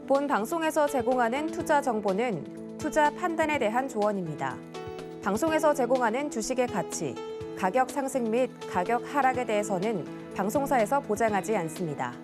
본 방송에서 제공하는 투자 정보는 투자 판단에 대한 조언입니다. 방송에서 제공하는 주식의 가치, 가격 상승 및 가격 하락에 대해서는 방송사에서 보장하지 않습니다.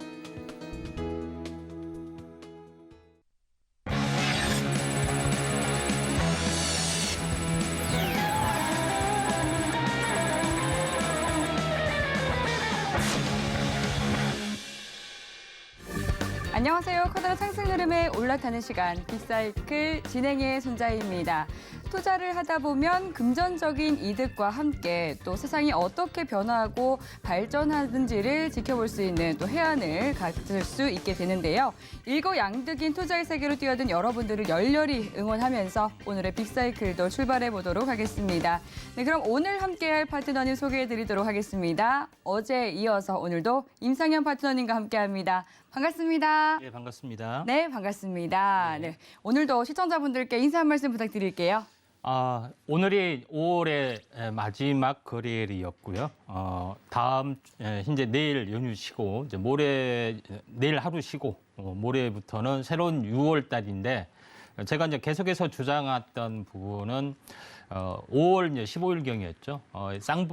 안녕하세요. 커다란 상승 흐름에 올라타는 시간, 빅사이클 진행의 손자희입니다. 투자를 하다 보면 금전적인 이득과 함께 또 세상이 어떻게 변화하고 발전하는지를 지켜볼 수 있는 또 해안을 가질 수 있게 되는데요. 일거양득인 투자의 세계로 뛰어든 여러분들을 열렬히 응원하면서 오늘의 빅사이클도 출발해 보도록 하겠습니다. 네, 그럼 오늘 함께할 파트너님 소개해 드리도록 하겠습니다. 어제에 이어서 오늘도 임상현 파트너님과 함께합니다. 반갑습니다. 네, 반갑습니다. 네, 반갑습니다. 네, 오늘도 시청자분들께 인사 한 말씀 부탁드릴게요. 오늘이 5월의 마지막 거래일이었고요. 다음 이제 내일 연휴 쉬고 이제 내일 하루 쉬고 모레부터는 새로운 6월 달인데 제가 이제 계속해서 주장했던 부분은 5월 이제 15일경이었죠.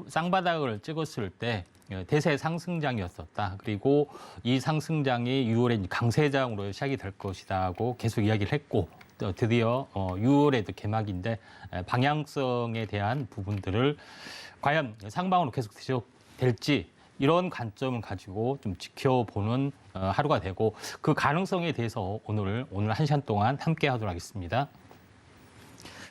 쌍바닥을 찍었을 때 대세 상승장이었었다. 그리고 이 상승장이 6월에 강세장으로 시작이 될 것이다고 계속 이야기를 했고 드디어 6월에도 개막인데 방향성에 대한 부분들을 과연 상방으로 계속 지속될지 이런 관점을 가지고 좀 지켜보는 하루가 되고 그 가능성에 대해서 오늘 1시간 동안 함께 하도록 하겠습니다.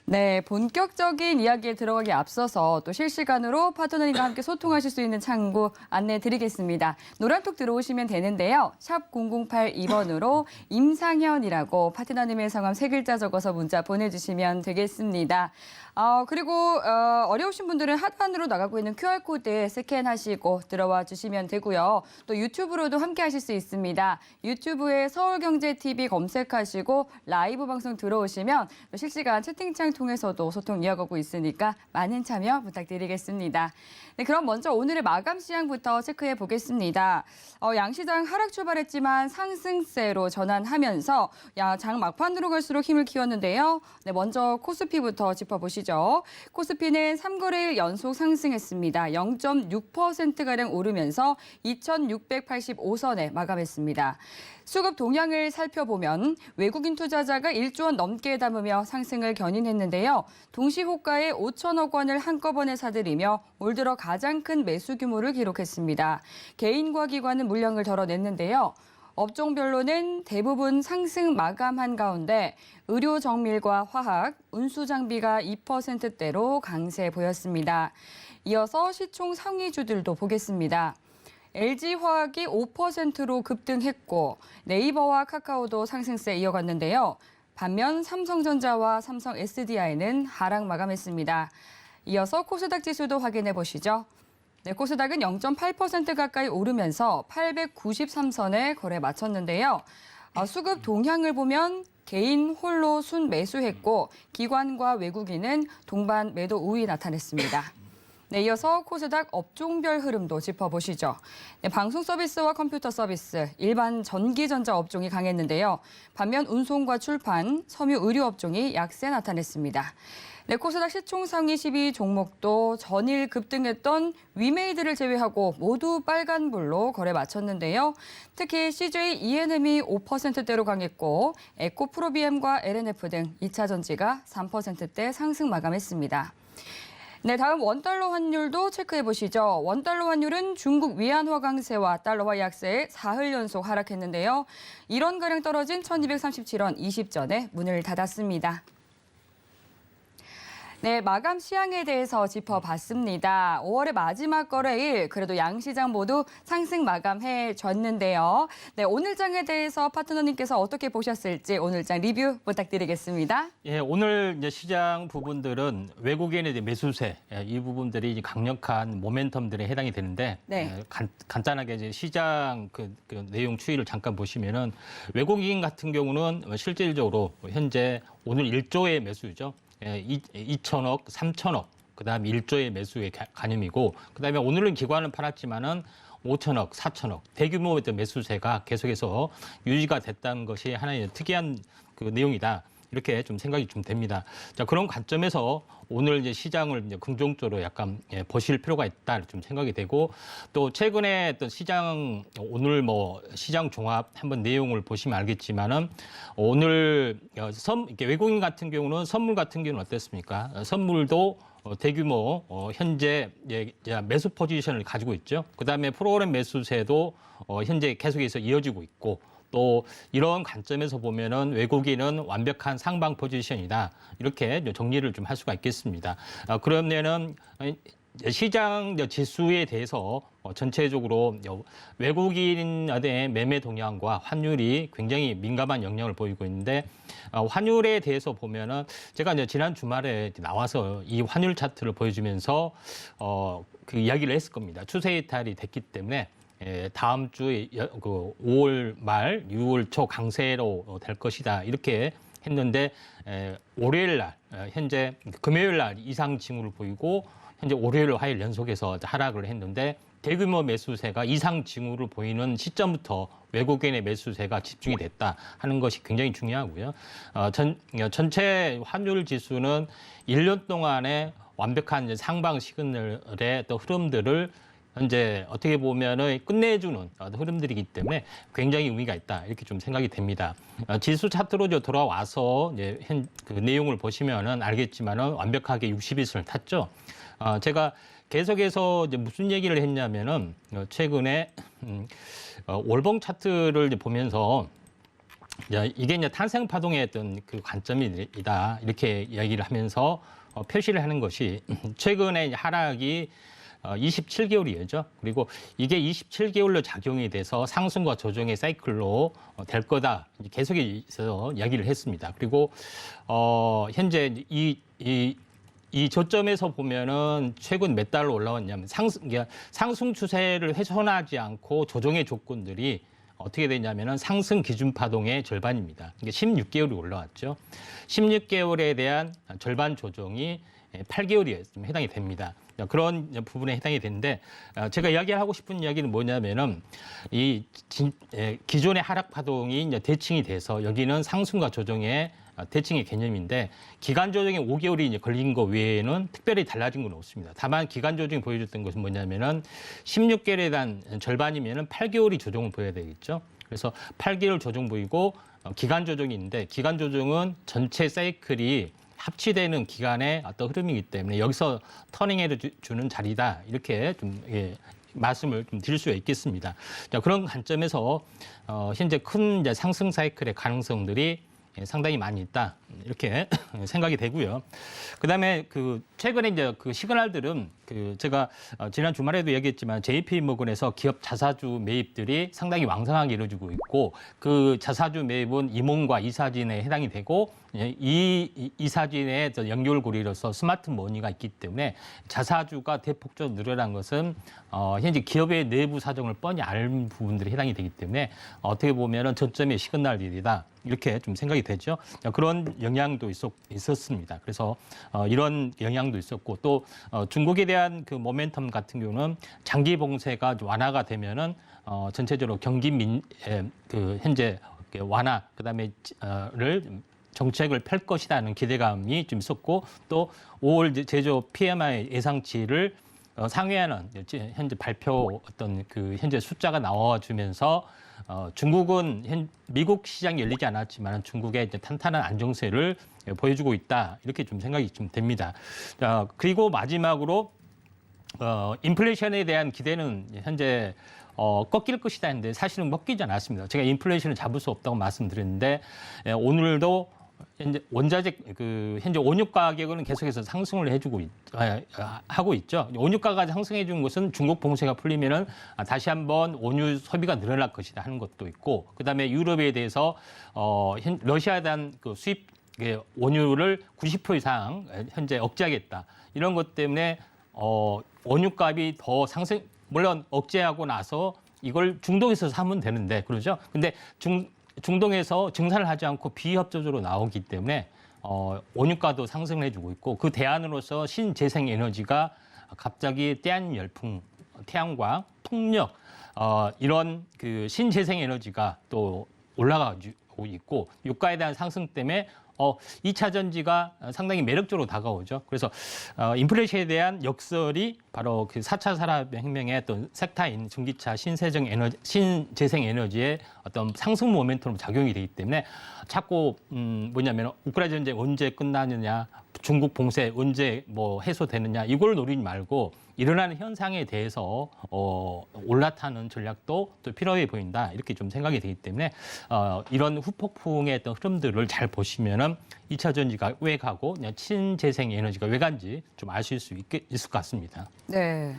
네, 본격적인 이야기에 들어가기 앞서서 또 실시간으로 파트너님과 함께 소통하실 수 있는 창구 안내해 드리겠습니다. 노란톡 들어오시면 되는데요. 샵 0082번으로 임상현이라고 파트너님의 성함 3글자 적어서 문자 보내주시면 되겠습니다. 그리고 어려우신 분들은 하단으로 나가고 있는 QR코드 스캔하시고 들어와 주시면 되고요. 또 유튜브로도 함께 하실 수 있습니다. 유튜브에 서울경제TV 검색하시고 라이브 방송 들어오시면 또 실시간 채팅창 통해서도 소통 이어가고 있으니까 많은 참여 부탁드리겠습니다. 네, 그럼 먼저 오늘의 마감 시향부터 체크해 보겠습니다. 양시장 하락 출발했지만 상승세로 전환하면서 장 막판으로 갈수록 힘을 키웠는데요. 네, 먼저 코스피부터 짚어보시죠. 코스피는 3거래일 연속 상승했습니다. 0.6%가량 오르면서 2,685선에 마감했습니다. 수급 동향을 살펴보면 외국인 투자자가 1조 원 넘게 담으며 상승을 견인했는데요. 동시호가에 5천억 원을 한꺼번에 사들이며 올 들어 가장 큰 매수 규모를 기록했습니다. 개인과 기관은 물량을 덜어냈는데요. 업종별로는 대부분 상승 마감한 가운데 의료 정밀과 화학, 운수 장비가 2%대로 강세 보였습니다. 이어서 시총 상위주들도 보겠습니다. LG화학이 5%로 급등했고 네이버와 카카오도 상승세 이어갔는데요. 반면 삼성전자와 삼성 SDI는 하락 마감했습니다. 이어서 코스닥 지수도 확인해 보시죠. 네, 코스닥은 0.8% 가까이 오르면서 893선에 거래 마쳤는데요. 수급 동향을 보면 개인 홀로 순 매수했고 기관과 외국인은 동반 매도 우위 나타냈습니다. 네, 이어서 코스닥 업종별 흐름도 짚어보시죠. 네, 방송 서비스와 컴퓨터 서비스, 일반 전기전자 업종이 강했는데요. 반면 운송과 출판, 섬유 의료 업종이 약세 나타냈습니다. 네, 코스닥 시총 상위 12 종목도 전일 급등했던 위메이드를 제외하고 모두 빨간불로 거래 마쳤는데요. 특히 CJ E&M이 5%대로 강했고 에코프로비엠과 LNF 등 2차 전지가 3%대 상승 마감했습니다. 네, 다음 원달러 환율도 체크해 보시죠. 원달러 환율은 중국 위안화 강세와 달러화 약세에 사흘 연속 하락했는데요. 1원가량 떨어진 1237원 20전에 문을 닫았습니다. 네, 마감 시향에 대해서 짚어봤습니다. 5월의 마지막 거래일, 그래도 양시장 모두 상승 마감해 줬는데요. 네, 오늘 장에 대해서 파트너님께서 어떻게 보셨을지 오늘 장 리뷰 부탁드리겠습니다. 예, 오늘 이제 시장 부분들은 외국인의 매수세 이 부분들이 이제 강력한 모멘텀들에 해당이 되는데 네. 간단하게 이제 시장 그 내용 추이를 잠깐 보시면은 외국인 같은 경우는 실질적으로 현재 오늘 1조의 매수죠. 2천억, 3천억 그다음에 1조의 매수의 가념이고, 그다음에 오늘은 기관은 팔았지만은 5천억, 4천억 대규모의 매수세가 계속해서 유지가 됐다는 것이 하나의 특이한 그 내용이다. 이렇게 좀 생각이 좀 됩니다. 자, 그런 관점에서 오늘 이제 시장을 이제 긍정적으로 약간 보실 필요가 있다 좀 생각이 되고, 또 최근에 어떤 시장 오늘 뭐 시장 종합 한번 내용을 보시면 알겠지만은 오늘 이렇게 외국인 같은 경우는 선물 같은 경우는 어땠습니까? 선물도 대규모 현재 매수 포지션을 가지고 있죠. 그다음에 프로그램 매수세도 현재 계속해서 이어지고 있고, 또 이런 관점에서 보면은 외국인은 완벽한 상방 포지션이다. 이렇게 정리를 좀 할 수가 있겠습니다. 그러면은 시장 지수에 대해서 전체적으로 외국인의 매매 동향과 환율이 굉장히 민감한 영향을 보이고 있는데, 환율에 대해서 보면은 제가 이제 지난 주말에 나와서 이 환율 차트를 보여주면서 그 이야기를 했을 겁니다. 추세 이탈이 됐기 때문에 다음 주에 그 5월 말, 6월 초 강세로 될 것이다. 이렇게 했는데 월요일 날, 현재 금요일 날 이상 징후를 보이고, 현재 월요일, 화요일 연속해서 하락을 했는데, 대규모 매수세가 이상 징후를 보이는 시점부터 외국인의 매수세가 집중이 됐다 하는 것이 굉장히 중요하고요. 전체 환율 지수는 1년 동안의 완벽한 상방 시그널의 또 흐름들을 현재 어떻게 보면은 끝내주는 흐름들이기 때문에 굉장히 의미가 있다, 이렇게 좀 생각이 됩니다. 지수 차트로 돌아와서 이제 그 내용을 보시면은 알겠지만은 완벽하게 60일선을 탔죠. 제가 계속해서 이제 무슨 얘기를 했냐면은 최근에 월봉 차트를 이제 보면서 이게 이제 탄생 파동의 어떤 그 관점이다, 이렇게 이야기를 하면서 표시를 하는 것이, 최근에 하락이 27개월이죠. 그리고 이게 27개월로 작용이 돼서 상승과 조정의 사이클로 될 거다, 계속해서 이야기를 했습니다. 그리고 현재 이 저점에서 보면은 최근 몇 달로 올라왔냐면 상승 추세를 훼손하지 않고 조정의 조건들이 어떻게 되냐면은 상승 기준 파동의 절반입니다. 이게 16개월이 올라왔죠. 16개월에 대한 절반 조정이 8개월이 해당이 됩니다. 그런 부분에 해당이 되는데, 제가 이야기하고 싶은 이야기는 뭐냐면은 기존의 하락 파동이 이제 대칭이 돼서 여기는 상승과 조정의 대칭의 개념인데, 기간 조정이 5개월이 이제 걸린 거 외에는 특별히 달라진 건 없습니다. 다만 기간 조정이 보여줬던 것은 뭐냐면은 16개월에 대한 절반이면은 8개월이 조정을 보여야 되겠죠. 그래서 8개월 조정 보이고, 기간 조정이 있는데, 기간 조정은 전체 사이클이 합치되는 기간의 어떤 흐름이기 때문에 여기서 터닝해 주는 자리다, 이렇게 좀 말씀을 좀 드릴 수가 있겠습니다. 자, 그런 관점에서 현재 큰 이제 상승 사이클의 가능성들이 상당히 많이 있다, 이렇게 생각이 되고요. 그다음에 그 최근에 이제 그 시그널들은 제가 지난 주말에도 얘기했지만 JP모건에서 기업 자사주 매입들이 상당히 왕성하게 이루어지고 있고, 그 자사주 매입은 임원과 이사진에 해당이 되고, 이 이사진의 연결고리로서 스마트 머니가 있기 때문에 자사주가 대폭적으로 늘어난 것은 현재 기업의 내부 사정을 뻔히 아는 부분들이 해당이 되기 때문에 어떻게 보면은 저점의 시그널들이다, 이렇게 좀 생각이 되죠. 그런 영향도 있었습니다. 그래서 이런 영향도 있었고, 또 중국에 대한 그 모멘텀 같은 경우는 장기 봉쇄가 완화가 되면은 전체적으로 경기 그 현재 완화, 그다음에 정책을 펼 것이라는 기대감이 좀 있었고, 또 5월 제조 PMI 예상치를 상회하는 현재 발표 어떤 그 현재 숫자가 나와주면서 중국은 미국 시장이 열리지 않았지만 중국의 이제 탄탄한 안정세를 보여주고 있다, 이렇게 좀 생각이 좀 됩니다. 그리고 마지막으로 인플레이션에 대한 기대는 현재 꺾일 것이다 했는데 사실은 꺾이지 않았습니다. 제가 인플레이션을 잡을 수 없다고 말씀드렸는데, 오늘도 현재 원자재 현재 원유 가격은 계속해서 상승을 하고 있죠. 원유 가가 상승해 준 것은 중국 봉쇄가 풀리면은 다시 한번 원유 소비가 늘어날 것이다 하는 것도 있고, 그다음에 유럽에 대해서 러시아에 대한 그 수입 원유를 90% 이상 현재 억제하겠다, 이런 것 때문에 원유값이 더 상승, 물론 억제하고 나서 이걸 중동에서 사면 되는데, 그러죠. 근데 중동에서 증산을 하지 않고 비협조적으로 나오기 때문에 원유가도 상승을 해주고 있고 그 대안으로서 신재생에너지가 갑자기 떼한 열풍, 태양광, 풍력 이런 그 신재생에너지가 또 올라가고 있고 유가에 대한 상승 때문에 2차 전지가 상당히 매력적으로 다가오죠. 그래서 인플레이션에 대한 역설이 바로 그 4차 산업혁명의 어떤 섹터인 전기차, 신재생 에너지의 어떤 상승 모멘텀으로 작용이 되기 때문에 자꾸 뭐냐면 우크라이나 전쟁 언제 끝나느냐, 중국 봉쇄 언제 뭐 해소되느냐 이걸 노리지 말고 일어나는 현상에 대해서 올라타는 전략도 또 필요해 보인다 이렇게 좀 생각이 되기 때문에 이런 후폭풍의 어떤 흐름들을 잘 보시면은 2차 전지가 왜 가고 신재생 에너지가 왜 간지 좀 아실 수 있을 것 같습니다. 네.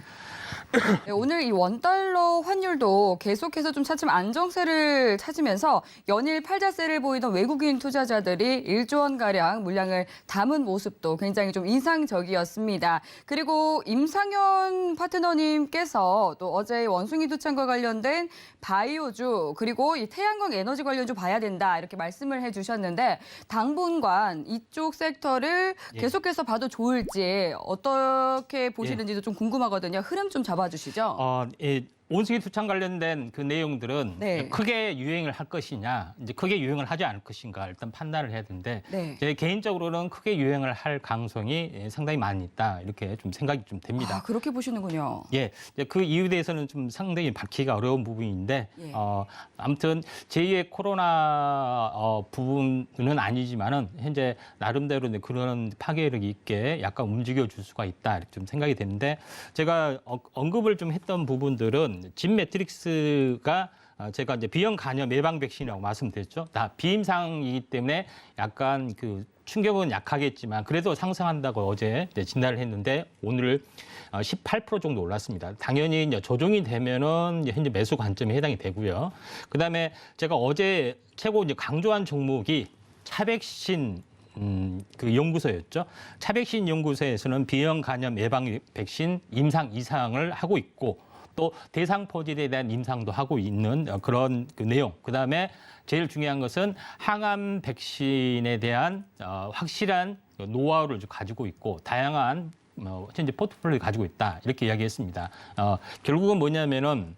네, 오늘 이 원달러 환율도 계속해서 좀 차츰 안정세를 찾으면서 연일 팔자세를 보이던 외국인 투자자들이 1조 원가량 물량을 담은 모습도 굉장히 좀 인상적이었습니다. 그리고 임상현 파트너님께서 또 어제 원숭이 두창과 관련된 바이오주 그리고 이 태양광 에너지 관련주 봐야 된다 이렇게 말씀을 해주셨는데 당분간 이쪽 섹터를 계속해서 봐도 좋을지 어떻게 보시는지도 좀 궁금하거든요. 흐름 좀 잡아주시죠. 원숭이 투창 관련된 그 내용들은 네. 크게 유행을 할 것이냐, 이제 크게 유행을 하지 않을 것인가 일단 판단을 해야 되는데 네. 제 개인적으로는 크게 유행을 할 가능성이 상당히 많이 있다 이렇게 좀 생각이 좀 됩니다. 아, 그렇게 보시는군요. 예, 그 이유에 대해서는 좀 상당히 밝히기가 어려운 부분인데 예. 아무튼 제2의 코로나 부분은 아니지만은 현재 나름대로 그런 파괴력 있게 약간 움직여 줄 수가 있다 이렇게 좀 생각이 되는데 제가 언급을 좀 했던 부분들은 진 매트릭스가 제가 이제 비형 간염 예방 백신이라고 말씀드렸죠. 다 비임상이기 때문에 약간 그 충격은 약하겠지만 그래도 상승한다고 어제 진단을 했는데 오늘 18% 정도 올랐습니다. 당연히 이제 조정이 되면은 현재 매수 관점에 해당이 되고요. 그다음에 제가 어제 최고 이제 강조한 종목이 차백신 그 연구소였죠. 차백신 연구소에서는 비형 간염 예방 백신 임상 이상을 하고 있고 또 대상 포진에 대한 임상도 하고 있는 그런 그 내용. 그다음에 제일 중요한 것은 항암 백신에 대한 확실한 노하우를 가지고 있고 다양한 현재 포트폴리오를 가지고 있다 이렇게 이야기했습니다. 결국은 뭐냐면은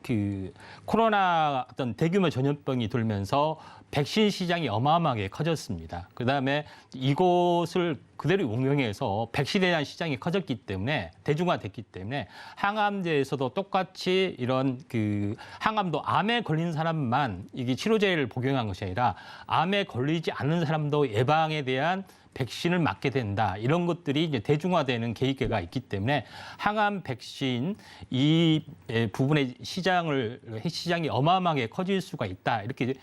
그 코로나 어떤 대규모 전염병이 돌면서 백신 시장이 어마어마하게 커졌습니다. 그다음에 이곳을 그대로 응용해서 백신에 대한 시장이 커졌기 때문에 대중화됐기 때문에 항암제에서도 똑같이 이런 그 항암도 암에 걸린 사람만 이게 치료제를 복용한 것이 아니라 암에 걸리지 않는 사람도 예방에 대한 백신을 맞게 된다. 이런 것들이 이제 대중화되는 계기가 있기 때문에 항암 백신 이 부분의 시장이 어마어마하게 커질 수가 있다. 이렇게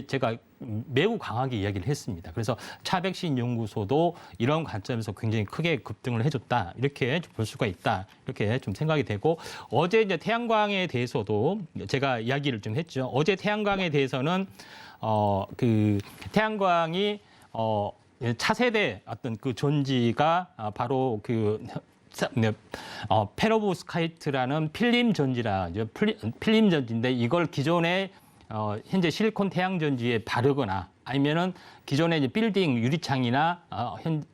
제가 매우 강하게 이야기를 했습니다. 그래서 차백신 연구소도 이런 관점에서 굉장히 크게 급등을 해줬다. 이렇게 볼 수가 있다. 이렇게 좀 생각이 되고 어제 이제 태양광에 대해서도 제가 이야기를 좀 했죠. 어제 태양광에 대해서는 그 태양광이 차세대 어떤 그 전지가 바로 그 페로브스카이트라는 필름 전지라죠. 필름 전지인데 이걸 기존에 현재 실리콘 태양 전지에 바르거나 아니면은 기존의 이제 빌딩 유리창이나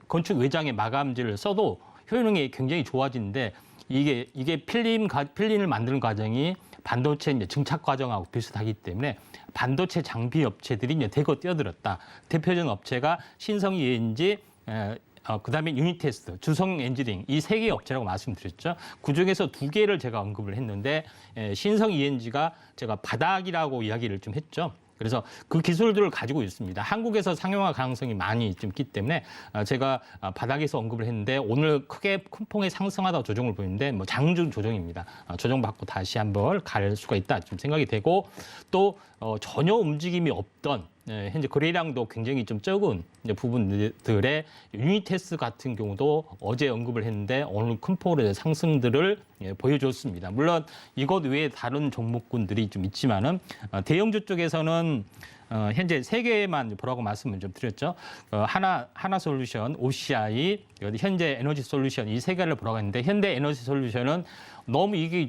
건축 외장의 마감재를 써도 효능이 굉장히 좋아지는데 이게 필름을 만드는 과정이 반도체 이제 증착 과정하고 비슷하기 때문에 반도체 장비 업체들이 이제 대거 뛰어들었다. 대표적인 업체가 신성 ENG, 그다음에 유니테스트, 주성 엔지닝 이 세 개의 업체라고 말씀드렸죠. 그중에서 두 개를 제가 언급을 했는데 신성 ENG가 제가 바닥이라고 이야기를 좀 했죠. 그래서 그 기술들을 가지고 있습니다. 한국에서 상용화 가능성이 많이 좀 있기 때문에 제가 바닥에서 언급을 했는데 오늘 크게 큰 폭의 상승하다 조정을 보이는데 뭐 장중 조정입니다. 조정받고 다시 한번 갈 수가 있다 좀 생각이 되고 또 전혀 움직임이 없던 현재 거래량도 굉장히 좀 적은 부분들의 유니테스 같은 경우도 어제 언급을 했는데 오늘 큰 폭으로 상승들을 보여줬습니다. 물론 이것 외에 다른 종목군들이 좀 있지만은 대형주 쪽에서는 현재 세 개만 보라고 말씀을 좀 드렸죠. 하나솔루션, OCI, 현대 에너지 솔루션 이 세 개를 보라고 했는데 현대 에너지 솔루션은 너무 이게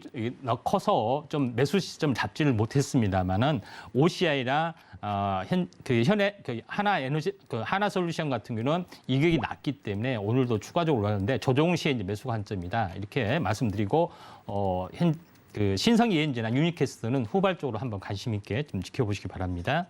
커서 좀 매수 시점 잡지를 못했습니다만은 OCI나 하나솔루션 같은 경우는 이격이 낮기 때문에 오늘도 추가적으로 올랐는데 조정 시에 이제 매수 관점이다 이렇게 말씀드리고 신성 ENG나 유니캐스트는 후발적으로 한번 관심 있게 좀 지켜보시기 바랍니다.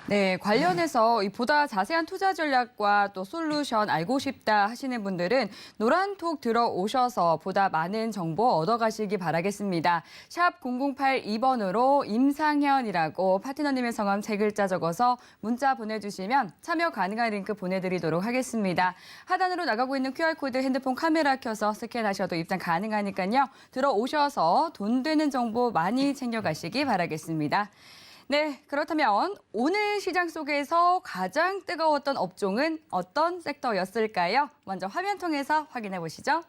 네, 관련해서 이 보다 자세한 투자 전략과 또 솔루션 알고 싶다 하시는 분들은 노란톡 들어오셔서 보다 많은 정보 얻어가시기 바라겠습니다. 샵 0082번으로 임상현이라고 파트너님의 성함 3글자 적어서 문자 보내주시면 참여 가능한 링크 보내드리도록 하겠습니다. 하단으로 나가고 있는 QR코드 핸드폰 카메라 켜서 스캔하셔도 입장 가능하니까요. 들어오셔서 돈 되는 정보 많이 챙겨가시기 바라겠습니다. 네, 그렇다면 오늘 시장 속에서 가장 뜨거웠던 업종은 어떤 섹터였을까요? 먼저 화면 통해서 확인해 보시죠.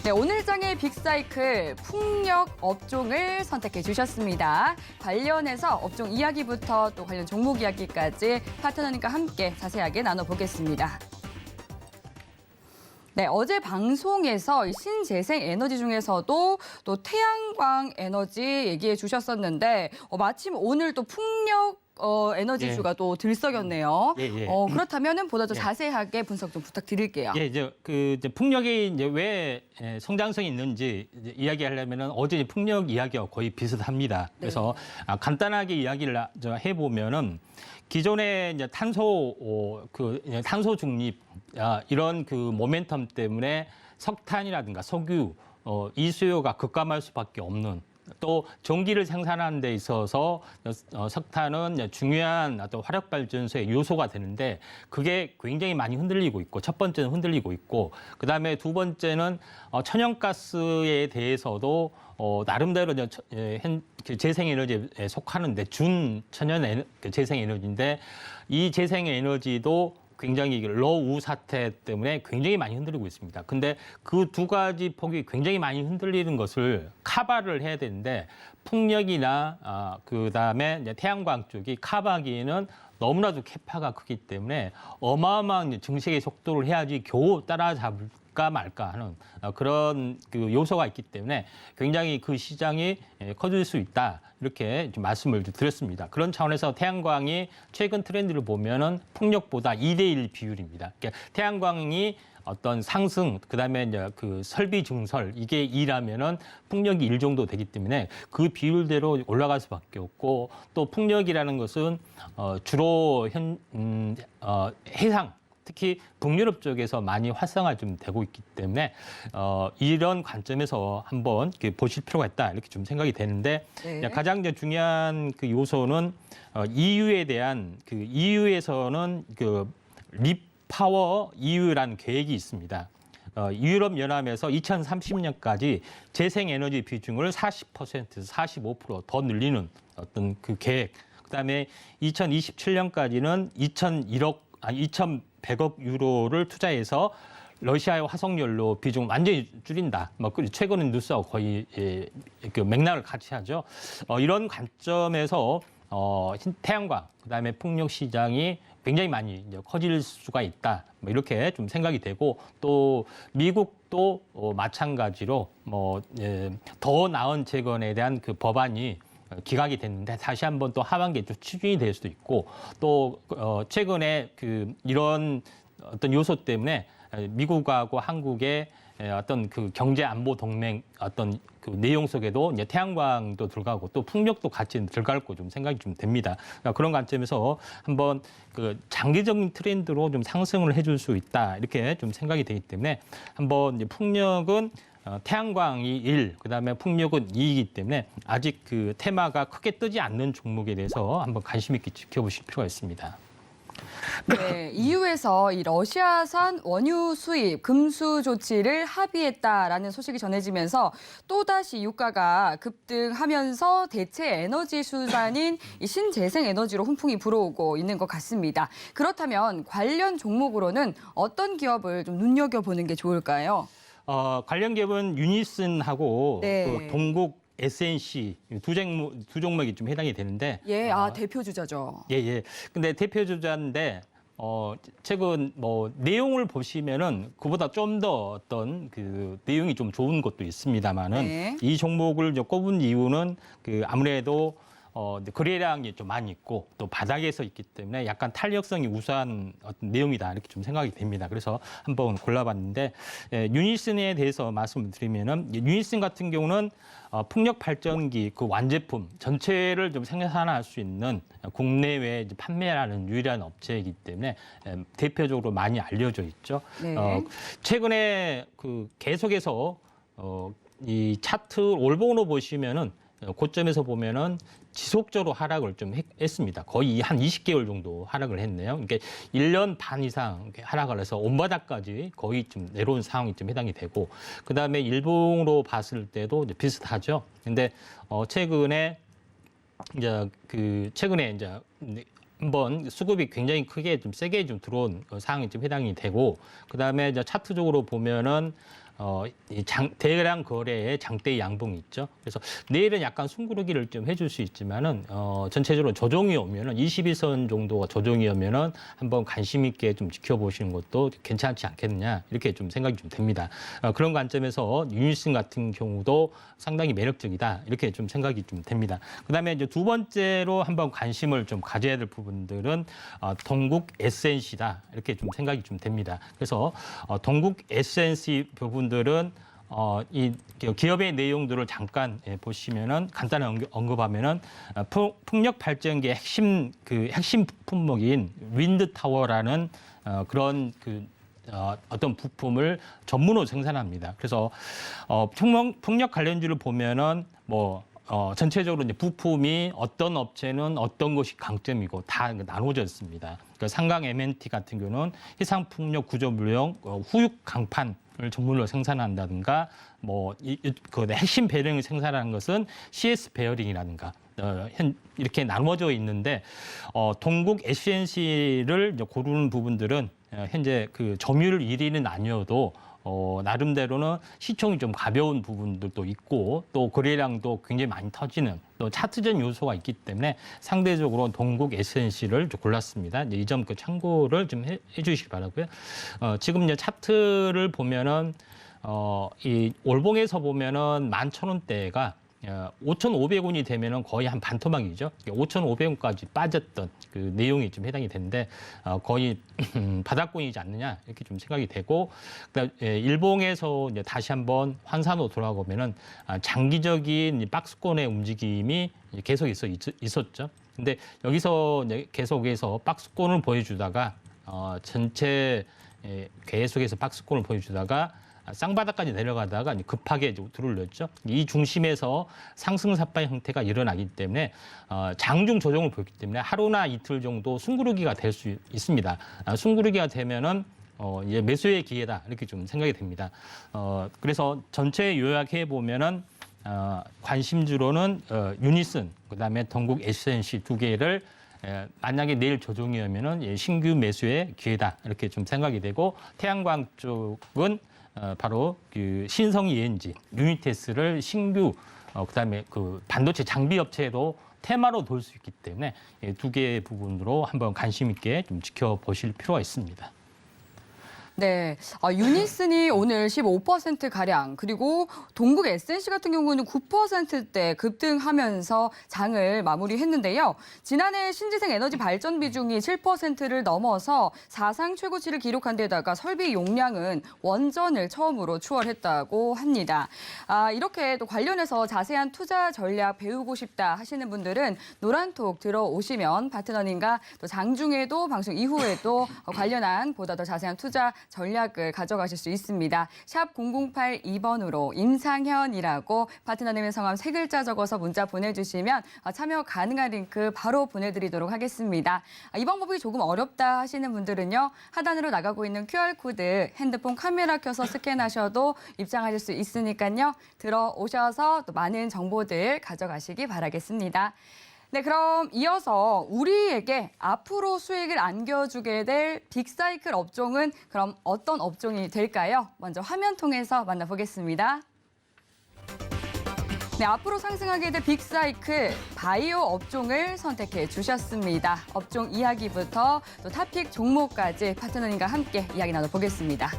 네, 오늘 장의 빅사이클 풍력 업종을 선택해 주셨습니다. 관련해서 업종 이야기부터 또 관련 종목 이야기까지 파트너님과 함께 자세하게 나눠보겠습니다. 네, 어제 방송에서 신재생 에너지 중에서도 또 태양광 에너지 얘기해 주셨었는데 마침 오늘 또 풍력 에너지주가 또 들썩였네요. 그렇다면은 보다 더 자세하게 분석 좀 부탁드릴게요. 이제 풍력이 이제 왜 성장성이 있는지 이야기하려면은 어제 풍력 이야기와 거의 비슷합니다. 그래서 간단하게 이야기를 해보면은 기존의 이제 탄소 중립 이런 그 모멘텀 때문에 석탄이라든가 석유 이 수요가 급감할 수밖에 없는. 또 전기를 생산하는 데 있어서 석탄은 중요한 어떤 화력 발전소의 요소가 되는데 그게 굉장히 많이 흔들리고 있고 첫 번째는 흔들리고 있고 그다음에 두 번째는 천연가스에 대해서도 나름대로 재생에너지에 속하는데 준천연 재생에너지인데 이 재생에너지도 굉장히 러우 사태 때문에 굉장히 많이 흔들리고 있습니다. 근데 그 두 가지 폭이 굉장히 많이 흔들리는 것을 커버를 해야 되는데 풍력이나 그다음에 이제 태양광 쪽이 커버하기에는 너무나도 캐파가 크기 때문에 어마어마한 증식의 속도를 해야지 겨우 따라잡을까 말까 하는 그런 그 요소가 있기 때문에 굉장히 그 시장이 커질 수 있다. 이렇게 좀 말씀을 드렸습니다. 그런 차원에서 태양광이 최근 트렌드를 보면은 풍력보다 2대1 비율입니다. 그러니까 태양광이 어떤 상승, 그다음에 이제 그 설비 증설 이게 2라면은 풍력이 1 정도 되기 때문에 그 비율대로 올라갈 수밖에 없고 또 풍력이라는 것은 주로 해상 특히 북유럽 쪽에서 많이 활성화 좀 되고 있기 때문에 이런 관점에서 한번 보실 필요가 있다 이렇게 좀 생각이 되는데 가장 이제 중요한 그 요소는 EU에 대한 그 EU에서는 그 리파워 EU라는 계획이 있습니다. 유럽 연합에서 2030년까지 재생에너지 비중을 40%에서 45%더 늘리는 어떤 그 계획. 그다음에 2027년까지는 2,100억 유로를 투자해서 러시아의 화석연료 비중 완전히 줄인다. 최근의 뉴스하고 거의 그 맥락을 같이 하죠. 이런 관점에서 태양광, 그다음에 풍력 시장이 굉장히 많이 이제 커질 수가 있다. 이렇게 좀 생각이 되고 또 미국도 마찬가지로 더 나은 재건에 대한 그 법안이 기각이 됐는데 다시 한번 또 하반기에 좀 추진이 될 수도 있고 또 최근에 그 이런 어떤 요소 때문에 미국하고 한국의 어떤 그 경제 안보 동맹 어떤 그 내용 속에도 이제 태양광도 들어가고 또 풍력도 같이 들어갈 거 좀 생각이 좀 됩니다. 그러니까 그런 관점에서 한번 그 장기적인 트렌드로 좀 상승을 해줄 수 있다 이렇게 좀 생각이 되기 때문에 한번 이제 풍력은 태양광이 1, 그다음에 풍력은 2이기 때문에 아직 그 테마가 크게 뜨지 않는 종목에 대해서 한번 관심 있게 지켜보실 필요가 있습니다. 네, EU에서 이 러시아산 원유 수입 금수 조치를 합의했다라는 소식이 전해지면서 또다시 유가가 급등하면서 대체 에너지 수단인 이 신재생 에너지로 훈풍이 불어오고 있는 것 같습니다. 그렇다면 관련 종목으로는 어떤 기업을 좀 눈여겨보는 게 좋을까요? 관련 기업은 유니슨하고 네. 그 동국 SNC 두 종목이 좀 해당이 되는데. 예, 대표 주자죠. 예. 근데 대표 주자인데 최근 뭐 내용을 보시면은 그보다 좀 더 어떤 그 내용이 좀 좋은 것도 있습니다만은 네. 이 종목을 이제 꼽은 이유는 그 아무래도 거래량이 좀 많이 있고 또 바닥에서 있기 때문에 약간 탄력성이 우수한 어떤 내용이다 이렇게 좀 생각이 됩니다. 그래서 한번 골라봤는데 유니슨에 대해서 말씀을 드리면은 유니슨 같은 경우는 풍력 발전기 그 완제품 전체를 좀 생산할 수 있는 국내외 이제 판매하는 유일한 업체이기 때문에 대표적으로 많이 알려져 있죠. 네. 최근에 그 계속해서 이 차트 올봉으로 보시면은 고점에서 보면은 지속적으로 하락을 좀 했습니다. 거의 한 20개월 정도 하락을 했네요. 그러니까 1년 반 이상 하락을 해서 온바닥까지 거의 좀 내려온 상황이 좀 해당이 되고, 그 다음에 일봉으로 봤을 때도 이제 비슷하죠. 근데 최근에 이제 한번 수급이 굉장히 크게 좀 세게 좀 들어온 상황이 좀 해당이 되고, 그 다음에 이제 차트적으로 보면은 대량 거래의 장대 양봉이 있죠. 그래서 내일은 약간 숨구르기를 좀 해줄 수 있지만은 전체적으로 조정이 오면은 21선 정도가 조정이 오면은 한번 관심 있게 좀 지켜보시는 것도 괜찮지 않겠느냐 이렇게 좀 생각이 좀 됩니다. 그런 관점에서 유니슨 같은 경우도 상당히 매력적이다 이렇게 좀 생각이 좀 됩니다. 그다음에 이제 두 번째로 한번 관심을 좀 가져야 될 부분들은 동국 SNC다 이렇게 좀 생각이 좀 됩니다. 그래서 동국 SNC 부분들은 이 기업의 내용들을 잠깐 보시면은 간단히 언급하면은 풍력 발전기의 핵심 품목인 윈드 타워라는 그런 어떤 부품을 전문으로 생산합니다. 그래서 풍력 관련주를 보면은 전체적으로 이제 부품이 어떤 업체는 어떤 것이 강점이고 다 나눠져 있습니다. 그러니까 상강 M&T 같은 경우는 해상풍력 구조물용 후육 강판을 전문으로 생산한다든가 그 핵심 베어링을 생산하는 것은 CS 베어링이라든가 이렇게 나눠져 있는데 동국 SNC를 고르는 부분들은 현재 그 점유율 1위는 아니어도 나름대로는 시총이 좀 가벼운 부분들도 있고 또 거래량도 굉장히 많이 터지는 또 차트전 요소가 있기 때문에 상대적으로 동국 SNC를 골랐습니다. 이 점 참고를 좀 해주시기 바라고요. 지금 이제 차트를 보면은 이 올봉에서 보면은 11,000원대가 5,500원이 되면은 거의 한 반토막이죠. 5,500원까지 빠졌던 그 내용이 좀 해당이 되는데 거의 바닥권이지 않느냐 이렇게 좀 생각이 되고, 그다음 일봉에서 이제 다시 한번 환산으로 돌아오면은 장기적인 박스권의 움직임이 계속 있었죠. 근데 여기서 이제 계속해서 박스권을 보여주다가 전체 계속해서 박스권을 보여주다가 쌍바닥까지 내려가다가 급하게 들어올렸죠. 이 중심에서 상승 삿발 형태가 일어나기 때문에 장중 조정을 보였기 때문에 하루나 이틀 정도 숨구르기가 될 수 있습니다. 숨구르기가 되면은 이제 매수의 기회다 이렇게 좀 생각이 됩니다. 그래서 전체 요약해 보면은 관심주로는 유니슨, 그다음에 동국 SNC 두 개를 만약에 내일 조정이 오면은 신규 매수의 기회다 이렇게 좀 생각이 되고, 태양광 쪽은 바로 그 신성 ENG, 유니테스를 신규 그다음에 그 반도체 장비 업체로 테마로 돌 수 있기 때문에 두 개의 부분으로 한번 관심 있게 좀 지켜보실 필요가 있습니다. 네, 유니슨이 오늘 15%가량, 그리고 동국 SNC 같은 경우는 9%대 급등하면서 장을 마무리했는데요. 지난해 신재생 에너지 발전 비중이 7%를 넘어서 사상 최고치를 기록한 데다가 설비 용량은 원전을 처음으로 추월했다고 합니다. 이렇게 또 관련해서 자세한 투자 전략 배우고 싶다 하시는 분들은 노란톡 들어오시면 파트너님과 또 장중에도 방송 이후에도 관련한 보다 더 자세한 투자 전략을 가져가실 수 있습니다. 샵 0082번으로 임상현이라고 파트너님의 성함 3글자 적어서 문자 보내주시면 참여 가능한 링크 바로 보내드리도록 하겠습니다. 이 방법이 조금 어렵다 하시는 분들은요, 하단으로 나가고 있는 QR코드 핸드폰 카메라 켜서 스캔하셔도 입장하실 수 있으니까요. 들어오셔서 또 많은 정보들 가져가시기 바라겠습니다. 네, 그럼 이어서 우리에게 앞으로 수익을 안겨주게 될 빅사이클 업종은 그럼 어떤 업종이 될까요? 먼저 화면 통해서 만나보겠습니다. 네, 앞으로 상승하게 될 빅사이클 바이오 업종을 선택해 주셨습니다. 업종 이야기부터 또 탑픽 종목까지 파트너님과 함께 이야기 나눠보겠습니다.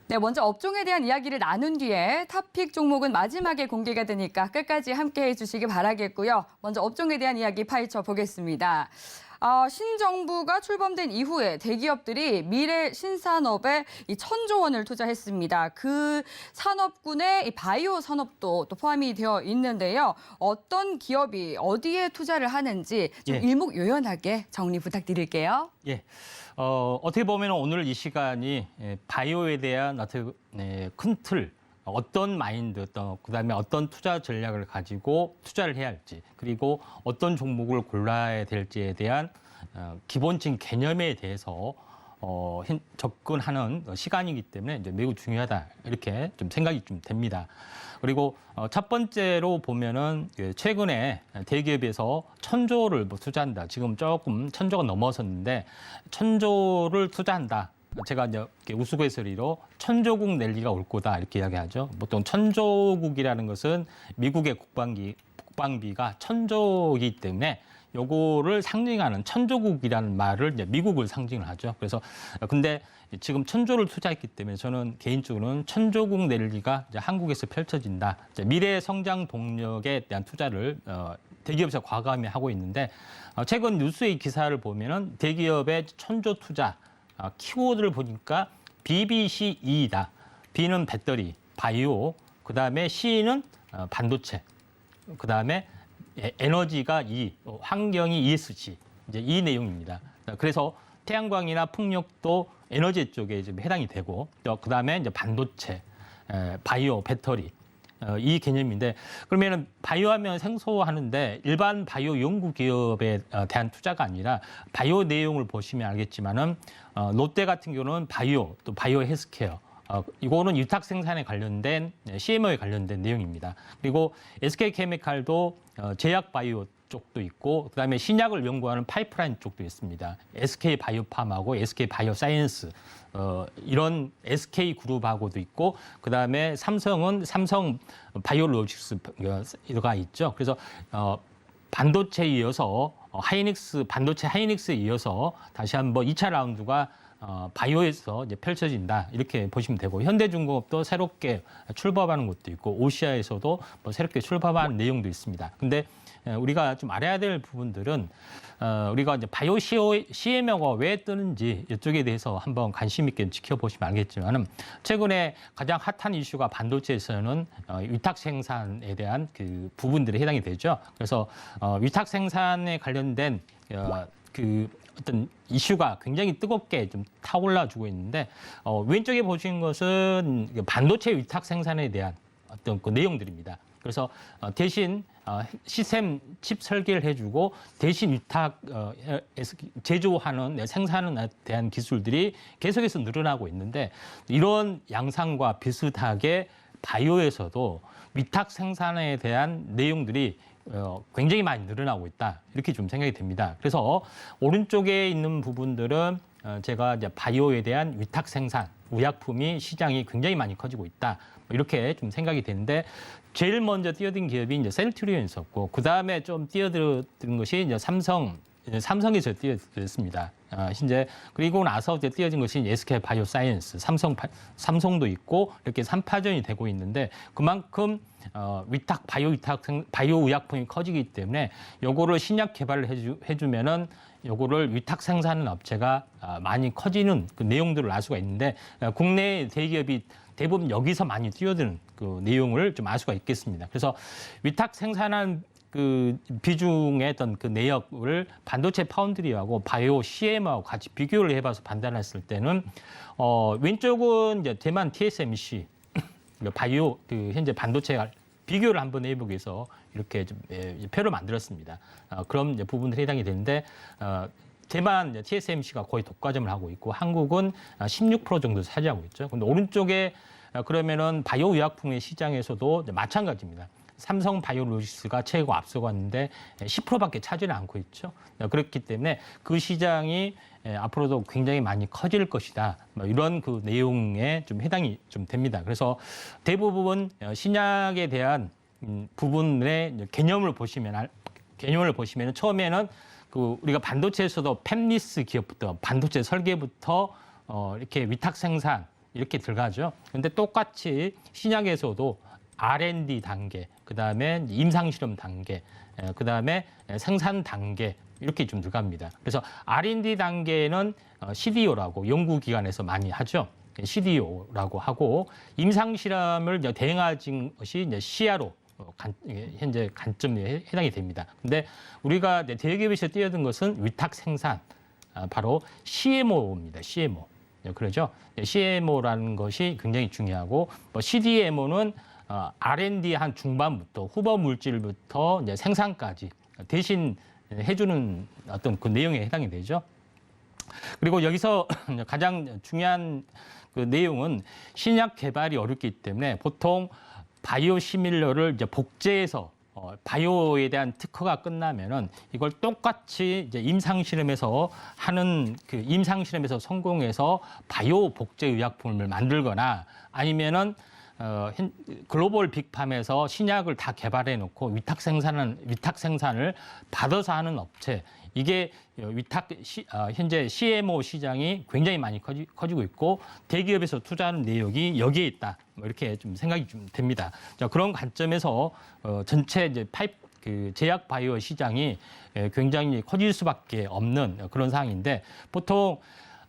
네, 먼저 업종에 대한 이야기를 나눈 뒤에 탑픽 종목은 마지막에 공개가 되니까 끝까지 함께해 주시기 바라겠고요. 먼저 업종에 대한 이야기 파헤쳐 보겠습니다. 신정부가 출범된 이후에 대기업들이 미래 신산업에 이 1,000조 원을 투자했습니다. 그 산업군에 이 바이오 산업도 또 포함이 되어 있는데요. 어떤 기업이 어디에 투자를 하는지 좀 예. 일목요연하게 정리 부탁드릴게요. 예. 어떻게 보면 오늘 이 시간이 바이오에 대한 어떤 큰 틀, 어떤 마인드, 또 그다음에 어떤 투자 전략을 가지고 투자를 해야 할지, 그리고 어떤 종목을 골라야 될지에 대한 기본적인 개념에 대해서 접근하는 시간이기 때문에 이제 매우 중요하다 이렇게 좀 생각이 좀 됩니다. 그리고 첫 번째로 보면은 최근에 대기업에서 1,000조를 뭐 투자한다. 지금 조금 1,000조가 넘어섰는데 1,000조를 투자한다. 제가 이제 우스갯소리로 1,000조국 랠리가 올 거다 이렇게 이야기하죠. 보통 1,000조국이라는 것은 미국의 국방비가 1,000조이기 때문에 요거를 상징하는 1,000조국이라는 말을 이제 미국을 상징을 하죠. 그래서 근데 지금 1,000조를 투자했기 때문에 저는 개인적으로는 1,000조국 랠리가 이제 한국에서 펼쳐진다. 이제 미래 성장 동력에 대한 투자를 대기업에서 과감히 하고 있는데 최근 뉴스의 기사를 보면은 대기업의 1,000조 투자 키워드를 보니까 BBCE다. B는 배터리, 바이오, 그다음에 C는 반도체, 그다음에 에너지가 E, 환경이 ESG, 이제 이 내용입니다. 그래서 태양광이나 풍력도 에너지 쪽에 좀 해당이 되고, 또 그다음에 이제 반도체, 바이오, 배터리 이 개념인데 그러면은 바이오하면 생소하는데 일반 바이오 연구 기업에 대한 투자가 아니라 바이오 내용을 보시면 알겠지만은 롯데 같은 경우는 바이오 또 바이오 헬스케어 이거는 위탁 생산에 관련된 CMO에 관련된 내용입니다. 그리고 SK케미칼도 제약 바이오 쪽도 있고 그다음에 신약을 연구하는 파이프라인 쪽도 있습니다. SK 바이오팜하고 SK 바이오사이언스 이런 SK 그룹하고도 있고 그다음에 삼성은 삼성 바이오로직스가 있죠. 그래서 반도체에 이어서 반도체 하이닉스에 이어서 다시 한번 2차 라운드가 바이오에서 이제 펼쳐진다 이렇게 보시면 되고 현대중공업도 새롭게 출범하는 것도 있고 오시아에서도 뭐 새롭게 출범하는 내용도 있습니다. 근데 우리가 좀 알아야 될 부분들은 우리가 이제 바이오 CMO가 왜 뜨는지 이쪽에 대해서 한번 관심 있게 지켜보시면 알겠지만은 최근에 가장 핫한 이슈가 반도체에서는 위탁 생산에 대한 그 부분들이 해당이 되죠. 그래서 위탁 생산에 관련된 그 어떤 이슈가 굉장히 뜨겁게 좀 타올라주고 있는데 왼쪽에 보신 것은 반도체 위탁 생산에 대한 어떤 그 내용들입니다. 그래서 대신 시스템 칩 설계를 해주고 대신 위탁 제조하는 생산에 대한 기술들이 계속해서 늘어나고 있는데 이런 양상과 비슷하게 바이오에서도 위탁 생산에 대한 내용들이 굉장히 많이 늘어나고 있다 이렇게 좀 생각이 됩니다. 그래서 오른쪽에 있는 부분들은 제가 이제 바이오에 대한 위탁 생산, 의약품이 시장이 굉장히 많이 커지고 있다 이렇게 좀 생각이 되는데 제일 먼저 뛰어든 기업이 이제 셀트리온이었고 그 다음에 좀 뛰어든 것이 이제 삼성에서 뛰어들었습니다. 현재 그리고 나서 이제 뛰어진 것이 SK 바이오사이언스, 삼성도 있고 이렇게 3파전이 되고 있는데 그만큼 위탁 바이오 의약품이 커지기 때문에 요거를 신약 개발을 해주면은 요거를 위탁 생산하는 업체가 많이 커지는 그 내용들을 알 수가 있는데 국내 대기업이 대부분 여기서 많이 뛰어드는 그 내용을 좀 알 수가 있겠습니다. 그래서 위탁 생산한 그 비중의 어떤 그 내역을 반도체 파운드리하고 바이오 CM하고 같이 비교를 해봐서 판단했을 때는 왼쪽은 이제 대만 TSMC 바이오 그 현재 반도체 비교를 한번 해보기 위해서 이렇게 좀 표를 만들었습니다. 그럼 이제 부분들이 해당이 되는데 대만 TSMC가 거의 독과점을 하고 있고 한국은 16% 정도 차지하고 있죠. 근데 오른쪽에 그러면은 바이오 의약품의 시장에서도 마찬가지입니다. 삼성 바이오로직스가 최고 앞서갔는데 10%밖에 차지를 않고 있죠. 그렇기 때문에 그 시장이 앞으로도 굉장히 많이 커질 것이다. 이런 그 내용에 좀 해당이 좀 됩니다. 그래서 대부분 신약에 대한 부분의 개념을 보시면 처음에는 그 우리가 반도체에서도 팹리스 기업부터 반도체 설계부터 이렇게 위탁 생산 이렇게 들어가죠. 근데 똑같이 신약에서도 R&D 단계, 그다음에 임상 실험 단계, 그다음에 생산 단계 이렇게 좀 들어갑니다. 그래서 R&D 단계는 CDO라고 연구기관에서 많이 하죠. CDO라고 하고 임상 실험을 대행하신 것이 이제 CRO 현재 관점에 해당이 됩니다. 근데 우리가 대기업에서 뛰어든 것은 위탁 생산, 바로 CMO입니다. CMO. 그러죠. CMO라는 것이 굉장히 중요하고 CDMO는 R&D 한 중반부터 후보 물질부터 이제 생산까지 대신 해주는 어떤 그 내용에 해당이 되죠. 그리고 여기서 가장 중요한 그 내용은 신약 개발이 어렵기 때문에 보통 바이오 시밀러를 이제 복제해서 바이오에 대한 특허가 끝나면은 이걸 똑같이 이제 임상 실험에서 하는 그 임상 실험에서 성공해서 바이오 복제 의약품을 만들거나 아니면은 글로벌 빅팜에서 신약을 다 개발해 놓고 위탁 생산을 받아서 하는 업체, 이게 현재 CMO 시장이 굉장히 많이 커지고 있고 대기업에서 투자하는 내역이 여기에 있다. 이렇게 좀 생각이 좀 됩니다. 자, 그런 관점에서 전체 이제 그 제약 바이오 시장이 굉장히 커질 수밖에 없는 그런 상황인데, 보통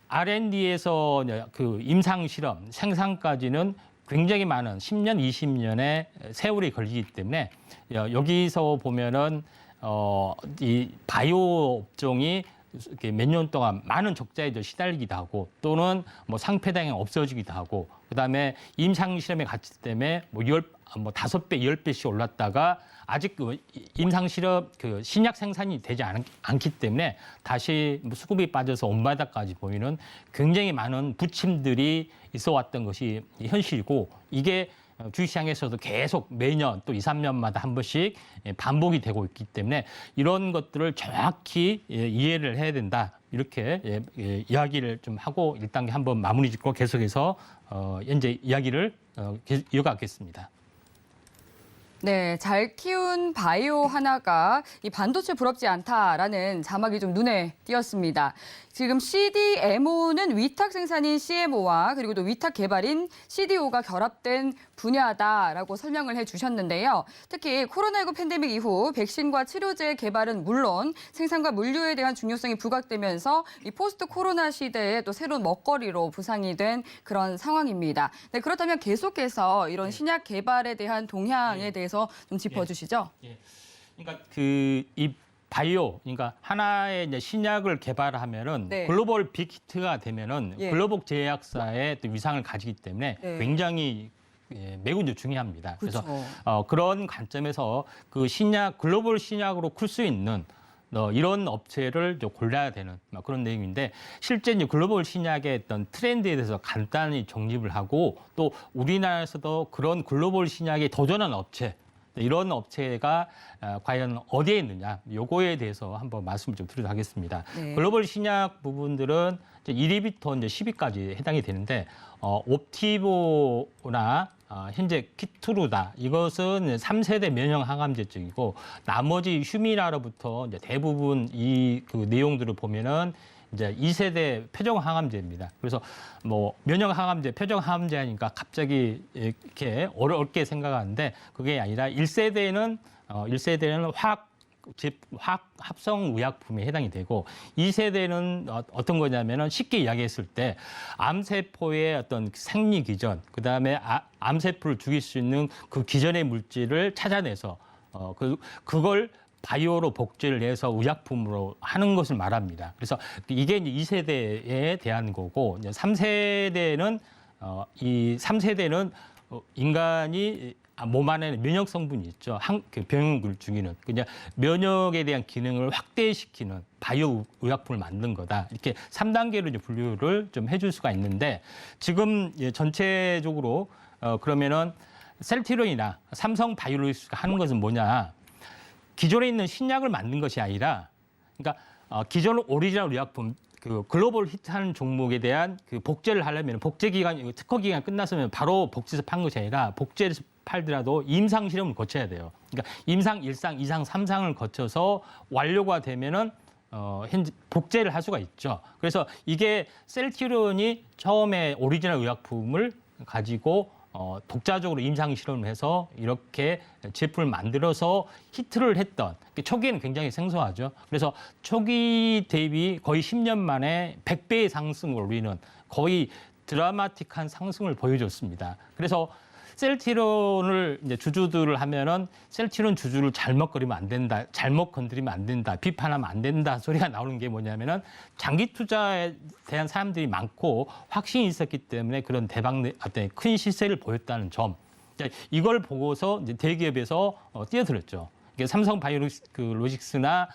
R&D에서 그 임상 실험, 생산까지는 굉장히 많은 10년, 20년의 세월이 걸리기 때문에 여기서 보면은 이 바이오 업종이 몇 년 동안 많은 적자에 시달리기도 하고 또는 뭐 상폐당이 없어지기도 하고 그다음에 임상 실험의 가치 때문에 뭐 5배, 10배씩 올랐다가 아직 그 임상 실험 그 신약 생산이 되지 않기 때문에 다시 수급이 빠져서 온바닥까지 보이는 굉장히 많은 부침들이 있어 왔던 것이 현실이고, 이게 주식시장에서도 계속 매년 또 2, 3년마다 한 번씩 반복이 되고 있기 때문에 이런 것들을 정확히 이해를 해야 된다. 이렇게 이야기를 좀 하고 1단계 한번 마무리 짓고 계속해서 현재 이야기를 이어가겠습니다. 네, 잘 키운 바이오 하나가 이 반도체 부럽지 않다라는 자막이 좀 눈에 띄었습니다. 지금 CDMO는 위탁 생산인 CMO와 그리고 또 위탁 개발인 CDO가 결합된 분야다라고 설명을 해주셨는데요. 특히 코로나19 팬데믹 이후 백신과 치료제 개발은 물론 생산과 물류에 대한 중요성이 부각되면서 이 포스트 코로나 시대에 또 새로운 먹거리로 부상이 된 그런 상황입니다. 네, 그렇다면 계속해서 이런 신약 개발에 대한 동향에 대해서 좀 짚어주시죠. 그러니까 이 바이오, 그러니까 하나의 이제 신약을 개발하면은 네. 글로벌 빅히트가 되면은 글로벌 제약사의 또 위상을 가지기 때문에 굉장히 매우 중요합니다. 그렇죠. 그래서 그런 관점에서 그 글로벌 신약으로 클 수 있는 이런 업체를 골라야 되는 그런 내용인데, 실제 이제 글로벌 신약의 어떤 트렌드에 대해서 간단히 정립을 하고 또 우리나라에서도 그런 글로벌 신약에 도전한 업체, 이런 업체가 과연 어디에 있느냐, 요거에 대해서 한번 말씀을 좀 드리도록 하겠습니다. 네. 글로벌 신약 부분들은 1위부터 이제 10위까지 해당이 되는데, 옵티보나 현재 키투르다, 이것은 3세대 면역 항암제 쪽이고, 나머지 휴미라로부터 이제 대부분 그 내용들을 보면은 이제 2세대 표적 항암제입니다. 그래서 뭐 면역 항암제, 표적 항암제 하니까 갑자기 이렇게 어렵게 생각하는데, 그게 아니라 1세대는 화학 합성 의약품에 해당이 되고, 2세대는 어떤 거냐면은 쉽게 이야기했을 때 암세포의 어떤 생리 기전, 그다음에 암세포를 죽일 수 있는 그 기전의 물질을 찾아내서 그걸 바이오로 복제를 해서 의약품으로 하는 것을 말합니다. 그래서 이게 이제 2세대에 대한 거고, 3세대는 이 3세대는 인간이 몸 안에 면역 성분이 있죠. 병을 죽이는, 그냥 면역에 대한 기능을 확대시키는 바이오 의약품을 만든 거다. 이렇게 3단계로 이제 분류를 좀 해줄 수가 있는데, 지금 전체적으로 그러면은 셀트리온이나 삼성 바이오로직스가 하는 것은 뭐냐? 기존에 있는 신약을 만든 것이 아니라, 그러니까 기존 오리지널 의약품 그 글로벌 히트하는 종목에 대한 그 복제를 하려면 복제 기간, 특허 기간 끝났으면 바로 복제해서 판 것이 아니라 복제해서 팔더라도 임상 실험을 거쳐야 돼요. 그러니까 임상 1상, 2상, 3상을 거쳐서 완료가 되면은 현재 복제를 할 수가 있죠. 그래서 이게 셀트리온이 처음에 오리지널 의약품을 가지고 독자적으로 임상 실험을 해서 이렇게 제품을 만들어서 히트를 했던, 초기에는 굉장히 생소하죠. 그래서 초기 대비 거의 10년 만에 100배의 상승을 올리는 거의 드라마틱한 상승을 보여줬습니다. 그래서 셀트리온을 이제 주주들을 하면은 셀트리온 주주를 잘못 거리면 안 된다, 잘못 건드리면 안 된다, 비판하면 안 된다 소리가 나오는 게 뭐냐면은 장기 투자에 대한 사람들이 많고 확신이 있었기 때문에 그런 어떤 큰 시세를 보였다는 점. 이걸 보고서 이제 대기업에서 뛰어들었죠. 이게 삼성 바이오로직스나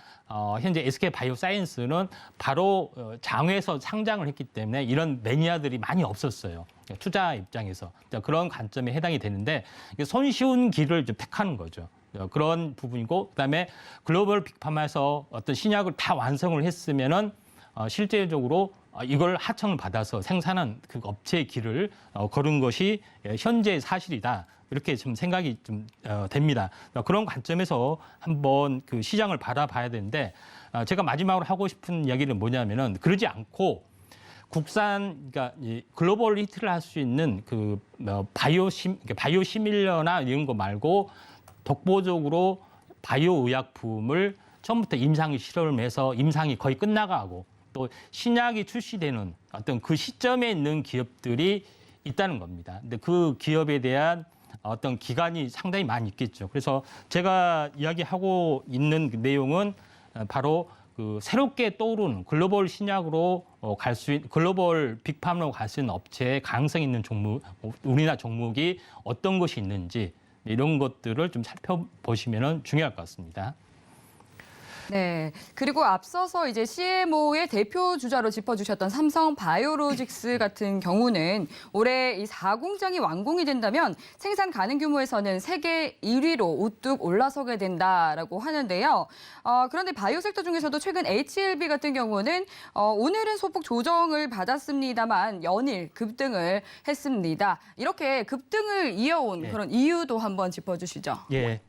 현재 SK 바이오사이언스는 바로 장외에서 상장을 했기 때문에 이런 매니아들이 많이 없었어요. 투자 입장에서 그런 관점에 해당이 되는데 손쉬운 길을 좀 택하는 거죠. 그런 부분이고, 그다음에 글로벌 빅파마에서 어떤 신약을 다 완성을 했으면은 실제적으로 이걸 하청을 받아서 생산한 그 업체의 길을 걸은 것이 현재의 사실이다. 이렇게 좀 생각이 좀 됩니다. 그런 관점에서 한번 그 시장을 바라봐야 되는데, 제가 마지막으로 하고 싶은 이야기는 뭐냐면은 그러지 않고 국산, 그러니까 이 글로벌 히트를 할 수 있는 그 바이오시밀러나 이런 거 말고 독보적으로 바이오 의약품을 처음부터 임상 실험을 해서 임상이 거의 끝나가고 또 신약이 출시되는 어떤 그 시점에 있는 기업들이 있다는 겁니다. 근데 그 기업에 대한 어떤 기간이 상당히 많이 있겠죠. 그래서 제가 이야기하고 있는 그 내용은 바로 그 새롭게 떠오르는 글로벌 신약으로 글로벌 빅팜으로 갈 수 있는 업체의 가능성 있는 종목, 우리나라 종목이 어떤 것이 있는지 이런 것들을 좀 살펴보시면 중요할 것 같습니다. 네. 그리고 앞서서 이제 CMO의 대표 주자로 짚어주셨던 삼성 바이오로직스 같은 경우는 올해 이 4공장이 완공이 된다면 생산 가능 규모에서는 세계 1위로 우뚝 올라서게 된다라고 하는데요. 그런데 바이오 섹터 중에서도 최근 HLB 같은 경우는 오늘은 소폭 조정을 받았습니다만 연일 급등을 했습니다. 이렇게 급등을 이어온 그런 이유도 한번 짚어주시죠. 예.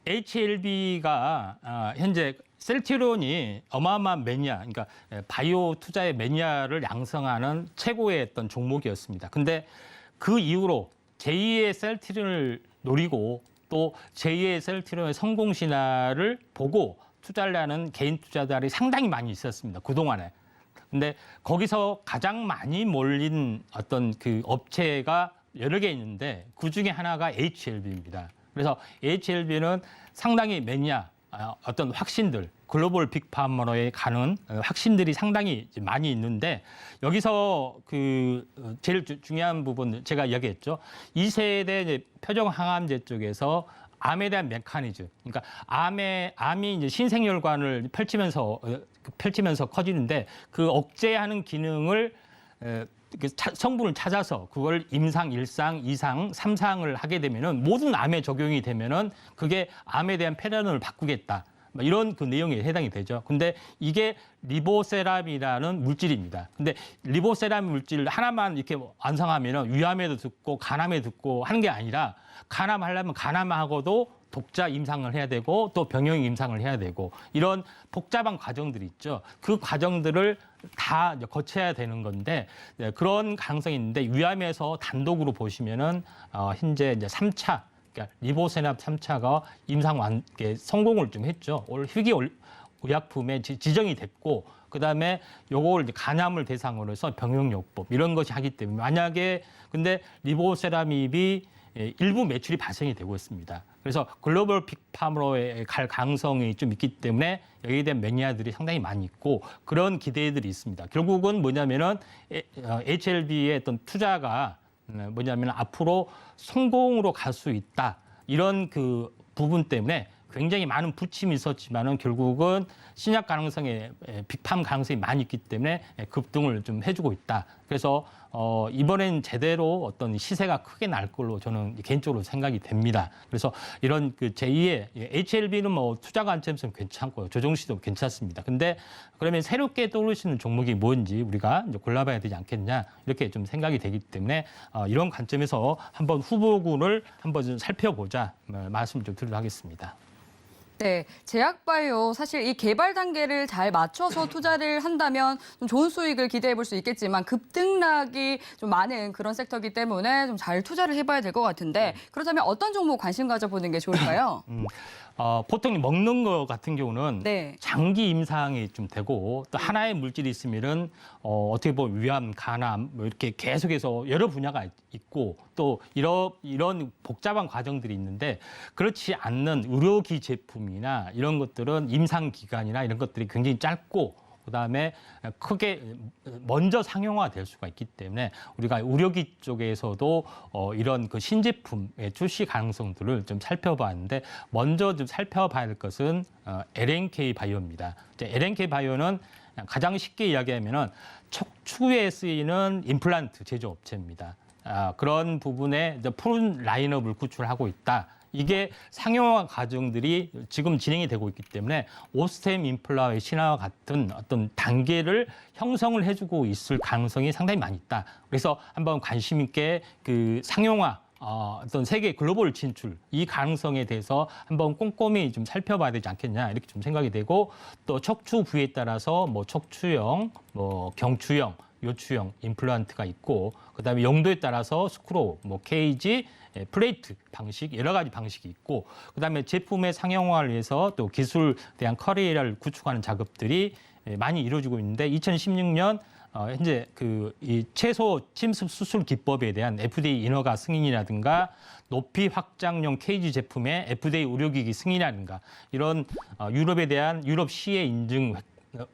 HLB가 현재 셀트리온이 어마어마한 매니아, 그러니까 바이오 투자의 매니아를 양성하는 최고의 어떤 종목이었습니다. 근데 그 이후로 제2의 셀트리온을 노리고 또 제2의 셀트리온의 성공 신화를 보고 투자를 하는 개인 투자자들이 상당히 많이 있었습니다. 그동안에. 근데 거기서 가장 많이 몰린 어떤 그 업체가 여러 개 있는데 그중에 하나가 HLB입니다. 그래서 HLB는 상당히 매니아, 어떤 확신들, 글로벌 빅파머로에 가는 확신들이 상당히 많이 있는데 여기서 그 제일 중요한 부분 제가 이야기했죠. 2세대 표적 항암제 쪽에서 암에 대한 메커니즘, 그러니까 암이 이제 신생혈관을 펼치면서 커지는데 그 억제하는 기능을 성분을 찾아서 그걸 임상 1상, 2상, 3상을 하게 되면은 모든 암에 적용이 되면은 그게 암에 대한 패러널을 바꾸겠다. 이런 그 내용에 해당이 되죠. 근데 이게 리보세람이라는 물질입니다. 근데 리보세람 물질 하나만 이렇게 완성하면은 위암에도 듣고 간암에 듣고 하는 게 아니라 간암 하려면 간암하고도 독자 임상을 해야 되고 또 병용 임상을 해야 되고 이런 복잡한 과정들이 있죠. 그 과정들을 다 거쳐야 되는 건데 그런 가능성이 있는데 위암에서 단독으로 보시면은 현재 이제 3차 그러니까 리보세랍 3차가 임상 성공을 좀 했죠. 올 희귀 의약품에 지정이 됐고 그다음에 요걸 이제 간암을 대상으로 해서 병용요법 이런 것이 하기 때문에 만약에 근데 리보세라밉이 일부 매출이 발생이 되고 있습니다. 그래서 글로벌 빅팜으로 갈 가능성이 좀 있기 때문에 여기에 대한 매니아들이 상당히 많이 있고 그런 기대들이 있습니다. 결국은 뭐냐면은 HLB의 어떤 투자가 뭐냐면 앞으로 성공으로 갈 수 있다. 이런 그 부분 때문에 굉장히 많은 부침이 있었지만은 결국은 신약 가능성에 빅팜 가능성이 많이 있기 때문에 급등을 좀 해주고 있다. 그래서 이번엔 제대로 어떤 시세가 크게 날 걸로 저는 개인적으로 생각이 됩니다. 그래서 이런 그 제2의 HLB는 뭐 투자 관점에서는 괜찮고요. 조정시도 괜찮습니다. 근데 그러면 새롭게 떠오르시는 종목이 뭔지 우리가 이제 골라봐야 되지 않겠냐 이렇게 좀 생각이 되기 때문에 이런 관점에서 한번 후보군을 한번 좀 살펴보자 말씀을 좀 드리도록 하겠습니다. 네, 제약바이오 사실 이 개발 단계를 잘 맞춰서 투자를 한다면 좀 좋은 수익을 기대해 볼 수 있겠지만 급등락이 좀 많은 그런 섹터이기 때문에 좀 잘 투자를 해봐야 될 것 같은데 그렇다면 어떤 종목 관심 가져보는 게 좋을까요? 보통 먹는 거 같은 경우는 네. 장기 임상이 좀 되고 또 하나의 물질이 있으면은 어떻게 보면 위암, 간암 뭐 이렇게 계속해서 여러 분야가 있고 또 이런 복잡한 과정들이 있는데 그렇지 않는 의료기 제품이나 이런 것들은 임상 기간이나 이런 것들이 굉장히 짧고 그다음에 크게 먼저 상용화될 수가 있기 때문에 우리가 의료기 쪽에서도 이런 그 신제품의 출시 가능성들을 좀 살펴봤는데 먼저 좀 살펴봐야 할 것은 LNK 바이오입니다. LNK 바이오는 가장 쉽게 이야기하면은 척추에 쓰이는 임플란트 제조업체입니다. 그런 부분에 이제 푸른 라인업을 구출하고 있다. 이게 상용화 과정들이 지금 진행이 되고 있기 때문에 오스템 인플라의 신화와 같은 어떤 단계를 형성을 해주고 있을 가능성이 상당히 많이 있다. 그래서 한번 관심 있게 그 상용화 어떤 세계 글로벌 진출 이 가능성에 대해서 한번 꼼꼼히 좀 살펴봐야 되지 않겠냐 이렇게 좀 생각이 되고 또 척추 부위에 따라서 뭐 척추형, 뭐 경추형, 요추형 임플란트가 있고 그다음에 용도에 따라서 스크로, 뭐 케이지, 플레이트 방식 여러 가지 방식이 있고 그다음에 제품의 상용화를 위해서 또 기술에 대한 커리어를 구축하는 작업들이 많이 이루어지고 있는데 2016년 현재 이 채소 침습 수술 기법에 대한 FDA 인허가 승인이라든가 높이 확장용 케이지 제품의 FDA 의료기기 승인이라든가 이런 유럽에 대한 유럽 시의 인증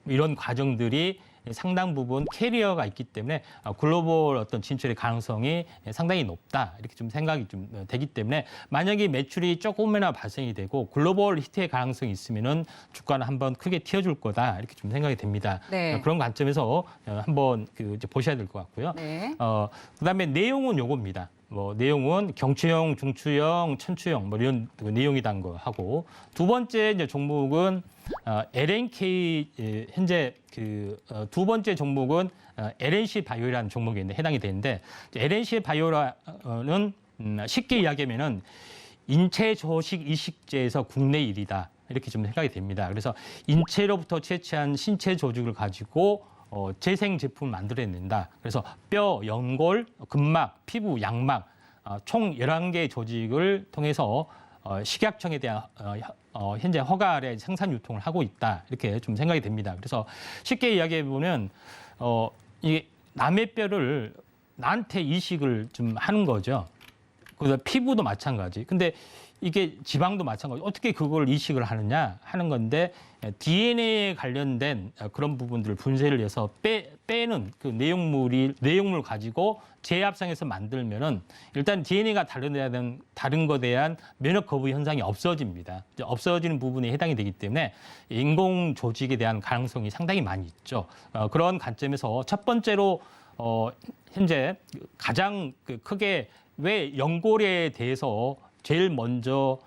이런 과정들이 상당 부분 캐리어가 있기 때문에 글로벌 어떤 진출의 가능성이 상당히 높다 이렇게 좀 생각이 좀 되기 때문에 만약에 매출이 조금이나 발생이 되고 글로벌 히트의 가능성이 있으면은 주가는 한번 크게 튀어줄 거다 이렇게 좀 생각이 됩니다. 네. 그런 관점에서 한번 이제 보셔야 될 것 같고요. 네. 그다음에 내용은 요겁니다. 뭐 내용은 경추형, 중추형, 천추형 뭐 이런 내용이란 거 하고 두 번째 이제 종목은 LNK 현재 두 번째 종목은 LNC 바이오라는 종목에 해당이 되는데 LNC 바이오라는 쉽게 이야기하면은 인체 조직 이식제에서 국내 1위다 이렇게 좀 생각이 됩니다. 그래서 인체로부터 채취한 신체 조직을 가지고 재생 제품을 만들어낸다. 그래서 뼈, 연골, 근막, 피부, 양막 총 11개의 조직을 통해서 식약청에 대한 현재 허가 아래 생산 유통을 하고 있다. 이렇게 좀 생각이 됩니다. 그래서 쉽게 이야기해 보면 이 남의 뼈를 나한테 이식을 좀 하는 거죠. 그래서 피부도 마찬가지. 근데 이게 지방도 마찬가지. 어떻게 그걸 이식을 하느냐 하는 건데 DNA에 관련된 그런 부분들을 분쇄를 해서 빼는 그 내용물 가지고 재합성해서 만들면은 일단 DNA가 다른 것에 대한 면역 거부 현상이 없어집니다. 없어지는 부분에 해당이 되기 때문에 인공 조직에 대한 가능성이 상당히 많이 있죠. 그런 관점에서 첫 번째로 현재 가장 크게 왜 연골에 대해서 제일 먼저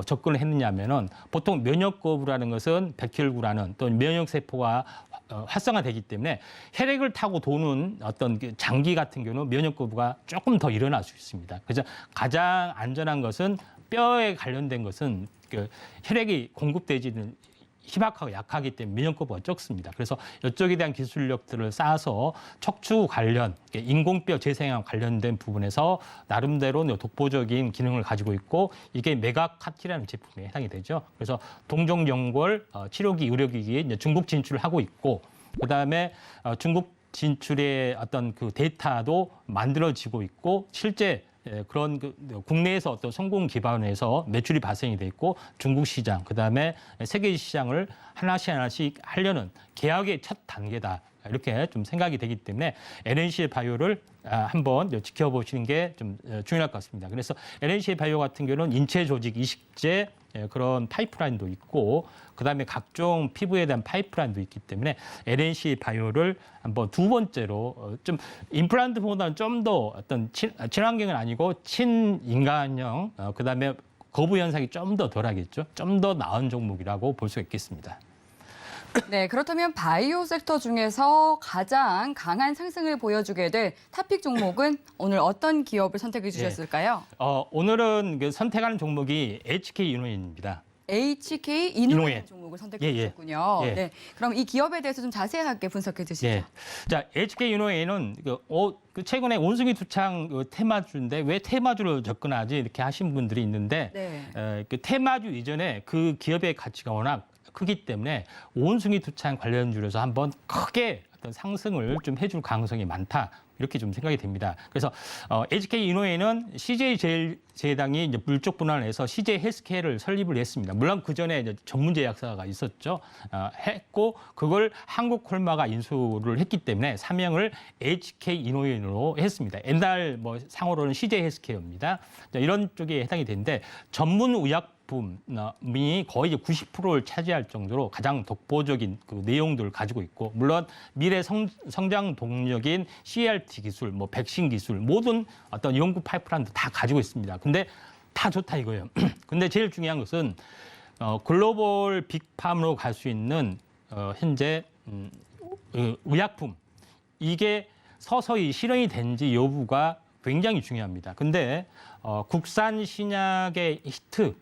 접근을 했느냐면은 보통 면역 거부라는 것은 백혈구라는 또 면역 세포가 활성화되기 때문에 혈액을 타고 도는 어떤 장기 같은 경우는 면역 거부가 조금 더 일어날 수 있습니다. 그래서 가장 안전한 것은 뼈에 관련된 것은 혈액이 공급되지는 희박하고 약하기 때문에 면역 거부가 적습니다. 그래서 이쪽에 대한 기술력들을 쌓아서 척추 관련, 인공뼈 재생과 관련된 부분에서 나름대로 독보적인 기능을 가지고 있고 이게 메가카티라는 제품에 해당이 되죠. 그래서 동종연골 치료기 의료기기에 이제 중국 진출을 하고 있고 그다음에 중국 진출의 어떤 그 데이터도 만들어지고 있고 실제 그런 국내에서 어떤 성공 기반에서 매출이 발생이 돼 있고 중국 시장, 그다음에 세계 시장을 하나씩 하려는 계약의 첫 단계다. 이렇게 좀 생각이 되기 때문에 LNC 바이오를 한번 지켜보시는 게 좀 중요할 것 같습니다. 그래서 LNC 바이오 같은 경우는 인체 조직 이식제 그런 파이프라인도 있고 그다음에 각종 피부에 대한 파이프라인도 있기 때문에 LNC 바이오를 한번 두 번째로 좀 임플란트보다는 좀 더 어떤 친환경은 아니고 친인간형 그다음에 거부 현상이 좀 더 덜하겠죠. 좀 더 나은 종목이라고 볼 수가 있겠습니다. 네, 그렇다면 바이오 섹터 중에서 가장 강한 상승을 보여주게 될 탑픽 종목은 오늘 어떤 기업을 선택해 주셨을까요? 오늘은 그 선택하는 종목이 HK 이노인입니다. HK 이노엔 종목을 선택해 주셨군요. 예. 네, 그럼 이 기업에 대해서 좀 자세하게 분석해 주시죠. 예. 자, HK 이노엔은 최근에 온숭이 두창 테마주인데 왜 테마주로 접근하지 이렇게 하신 분들이 있는데 네. 그 테마주 이전에 그 기업의 가치가 워낙 크기 때문에 온숭이 두창 관련주로서 한번 크게 어떤 상승을 좀 해줄 가능성이 많다. 이렇게 좀 생각이 됩니다. 그래서 HK 이노엔은 CJ 제당이 이제 물적 분할을 해서 CJ 헬스케어를 설립을 했습니다. 물론 그 전에 이제 전문제약사가 있었죠. 했고 그걸 한국콜마가 인수를 했기 때문에 사명을 HK 이노엔으로 했습니다. 옛날 뭐 상호로는 CJ 헬스케어입니다. 이런 쪽에 해당이 되는데 전문 의약품이 거의 90%를 차지할 정도로 가장 독보적인 그 내용들을 가지고 있고 물론 미래 성장 동력인 CRT 기술, 뭐 백신 기술 모든 어떤 연구 파이프라인도 다 가지고 있습니다. 근데 다 좋다 이거예요. 근데 제일 중요한 것은 글로벌 빅팜으로 갈 수 있는 현재 의약품 이게 서서히 실현이 된지 여부가 굉장히 중요합니다. 근데 국산 신약의 히트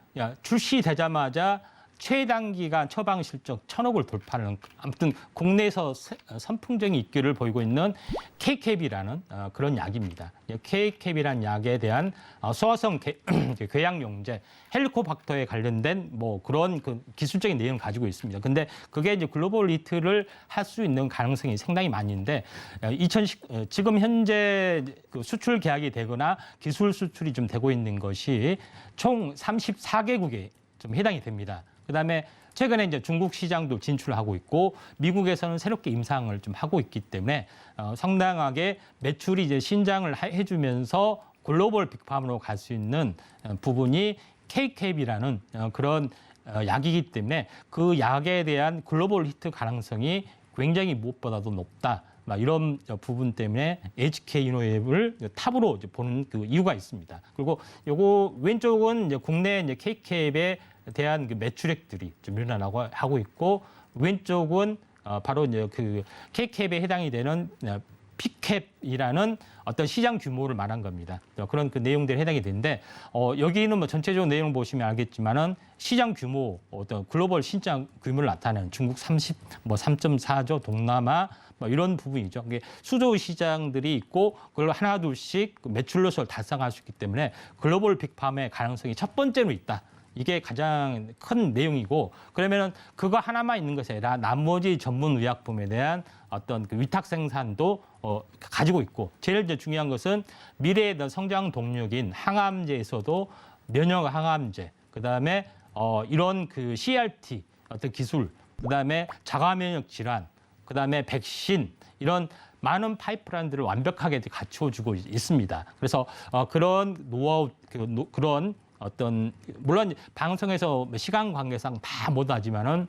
출시되자마자 최단기간 처방 실적 1,000억을 돌파하는 아무튼 국내에서 선풍적인 입기를 보이고 있는 K캡이라는 그런 약입니다. K캡이라는 약에 대한 소화성 궤양용제 헬리코박터에 관련된 뭐 그런 그 기술적인 내용을 가지고 있습니다. 근데 그게 이제 글로벌 히트를 할 수 있는 가능성이 상당히 많이 있는데 지금 현재 그 수출 계약이 되거나 기술 수출이 좀 되고 있는 것이 총 34개국에 좀 해당이 됩니다. 그다음에 최근에 이제 중국 시장도 진출하고 있고 미국에서는 새롭게 임상을 좀 하고 있기 때문에 상당하게 매출이 이제 신장을 해주면서 글로벌 빅팜으로 갈 수 있는 부분이 K캡이라는 그런 약이기 때문에 그 약에 대한 글로벌 히트 가능성이 굉장히 무엇보다도 높다. 이런 부분 때문에 HK 이노웨이브를 탑으로 보는 그 이유가 있습니다. 그리고 요거 왼쪽은 이제 국내 이제 K캡에 대한 그 매출액들이 좀 일어나고 하고 있고 왼쪽은 바로 이제 그 K캡에 해당이 되는 P캡이라는 어떤 시장 규모를 말한 겁니다. 그런 그 내용들이 해당이 되는데 여기는 뭐 전체적으로 내용을 보시면 알겠지만은 시장 규모 어떤 글로벌 시장 규모를 나타내는 중국 3.4조 동남아 뭐 이런 부분이죠. 이게 수조 시장들이 있고 그걸 하나 둘씩 매출로서 달성할 수 있기 때문에 글로벌 빅팜의 가능성이 첫 번째로 있다. 이게 가장 큰 내용이고 그러면은 그거 하나만 있는 것이 아니라 나머지 전문 의약품에 대한 어떤 그 위탁 생산도 가지고 있고 제일 이제 중요한 것은 미래의 성장 동력인 항암제에서도 면역 항암제 그다음에 이런 그 CRT 어떤 기술 그다음에 자가 면역 질환 그다음에 백신 이런 많은 파이프라인들을 완벽하게 갖춰주고 있습니다. 그래서 그런 노하우 그런 어떤 물론 방송에서 시간 관계상 다 못하지만은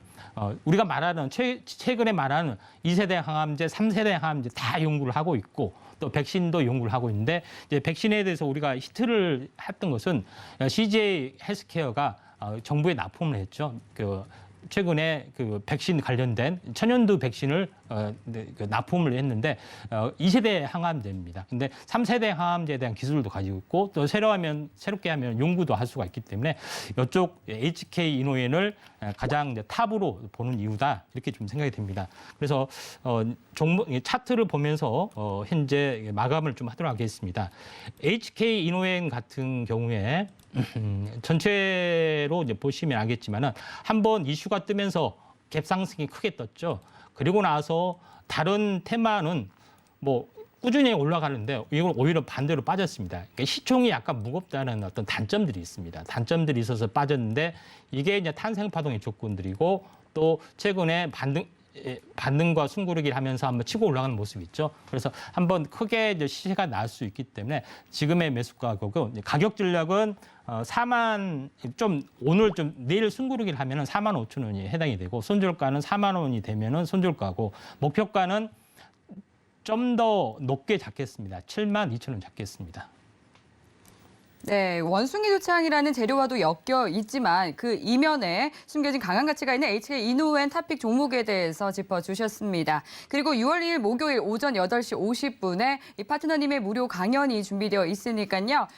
우리가 말하는 최근에 말하는 2세대 항암제, 3세대 항암제 다 연구를 하고 있고 또 백신도 연구를 하고 있는데 이제 백신에 대해서 우리가 히트를 했던 것은 CJ 헬스케어가 정부에 납품을 했죠. 최근에 그 백신 관련된 천연두 백신을 납품을 했는데 2세대 항암제입니다. 근데 3세대 항암제에 대한 기술도 가지고 있고 또 새롭게 하면 연구도 할 수가 있기 때문에 이쪽 HK 이노엔을 가장 탑으로 보는 이유다 이렇게 좀 생각이 됩니다. 그래서 종목 차트를 보면서 현재 마감을 좀 하도록 하겠습니다. HK 이노엔 같은 경우에 전체로 이제 보시면 알겠지만은 한번 이슈가 뜨면서 갭 상승이 크게 떴죠. 그리고 나서 다른 테마는 뭐 꾸준히 올라가는데 이건 오히려 반대로 빠졌습니다. 그러니까 시총이 약간 무겁다는 어떤 단점들이 있습니다. 단점들이 있어서 빠졌는데 이게 이제 탄생 파동의 조건들이고 또 최근에 반등과 숨고르기를 하면서 한번 치고 올라가는 모습이 있죠. 그래서 한번 크게 이제 시세가 날 수 있기 때문에 지금의 매수 가격은 가격 전략은 4만 좀 오늘 좀 내일 숨고르기를 하면은 4만 5천 원이 해당이 되고 손절가는 4만 원이 되면은 손절가고 목표가는 좀 더 높게 잡겠습니다. 7만 2천 원 잡겠습니다. 네, 원숭이 도창이라는 재료와도 엮여 있지만 그 이면에 숨겨진 강한 가치가 있는 HK 이노웬 탑픽 종목에 대해서 짚어주셨습니다. 그리고 6월 2일 목요일 오전 8시 50분에 이 파트너님의 무료 강연이 준비되어 있으니까요.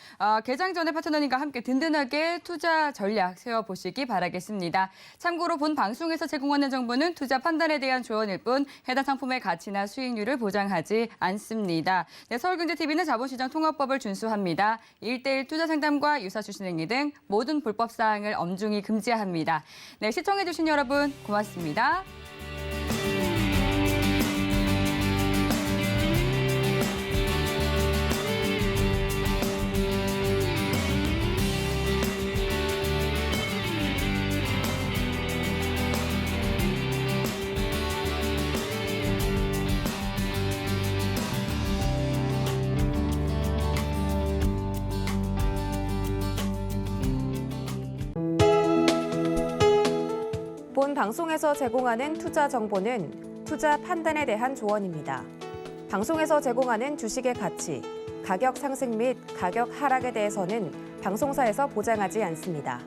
개장 전에 파트너님과 함께 든든하게 투자 전략 세워보시기 바라겠습니다. 참고로 본 방송에서 제공하는 정보는 투자 판단에 대한 조언일 뿐 해당 상품의 가치나 수익률을 보장하지 않습니다. 네, 서울경제TV는 자본시장 통합법을 준수합니다. 1:1 투자 상담과 유사 주식 행위 등 모든 불법 사항을 엄중히 금지합니다. 네, 시청해주신 여러분 고맙습니다. 본 방송에서 제공하는 투자 정보는 투자 판단에 대한 조언입니다. 방송에서 제공하는 주식의 가치, 가격 상승 및 가격 하락에 대해서는 방송사에서 보장하지 않습니다.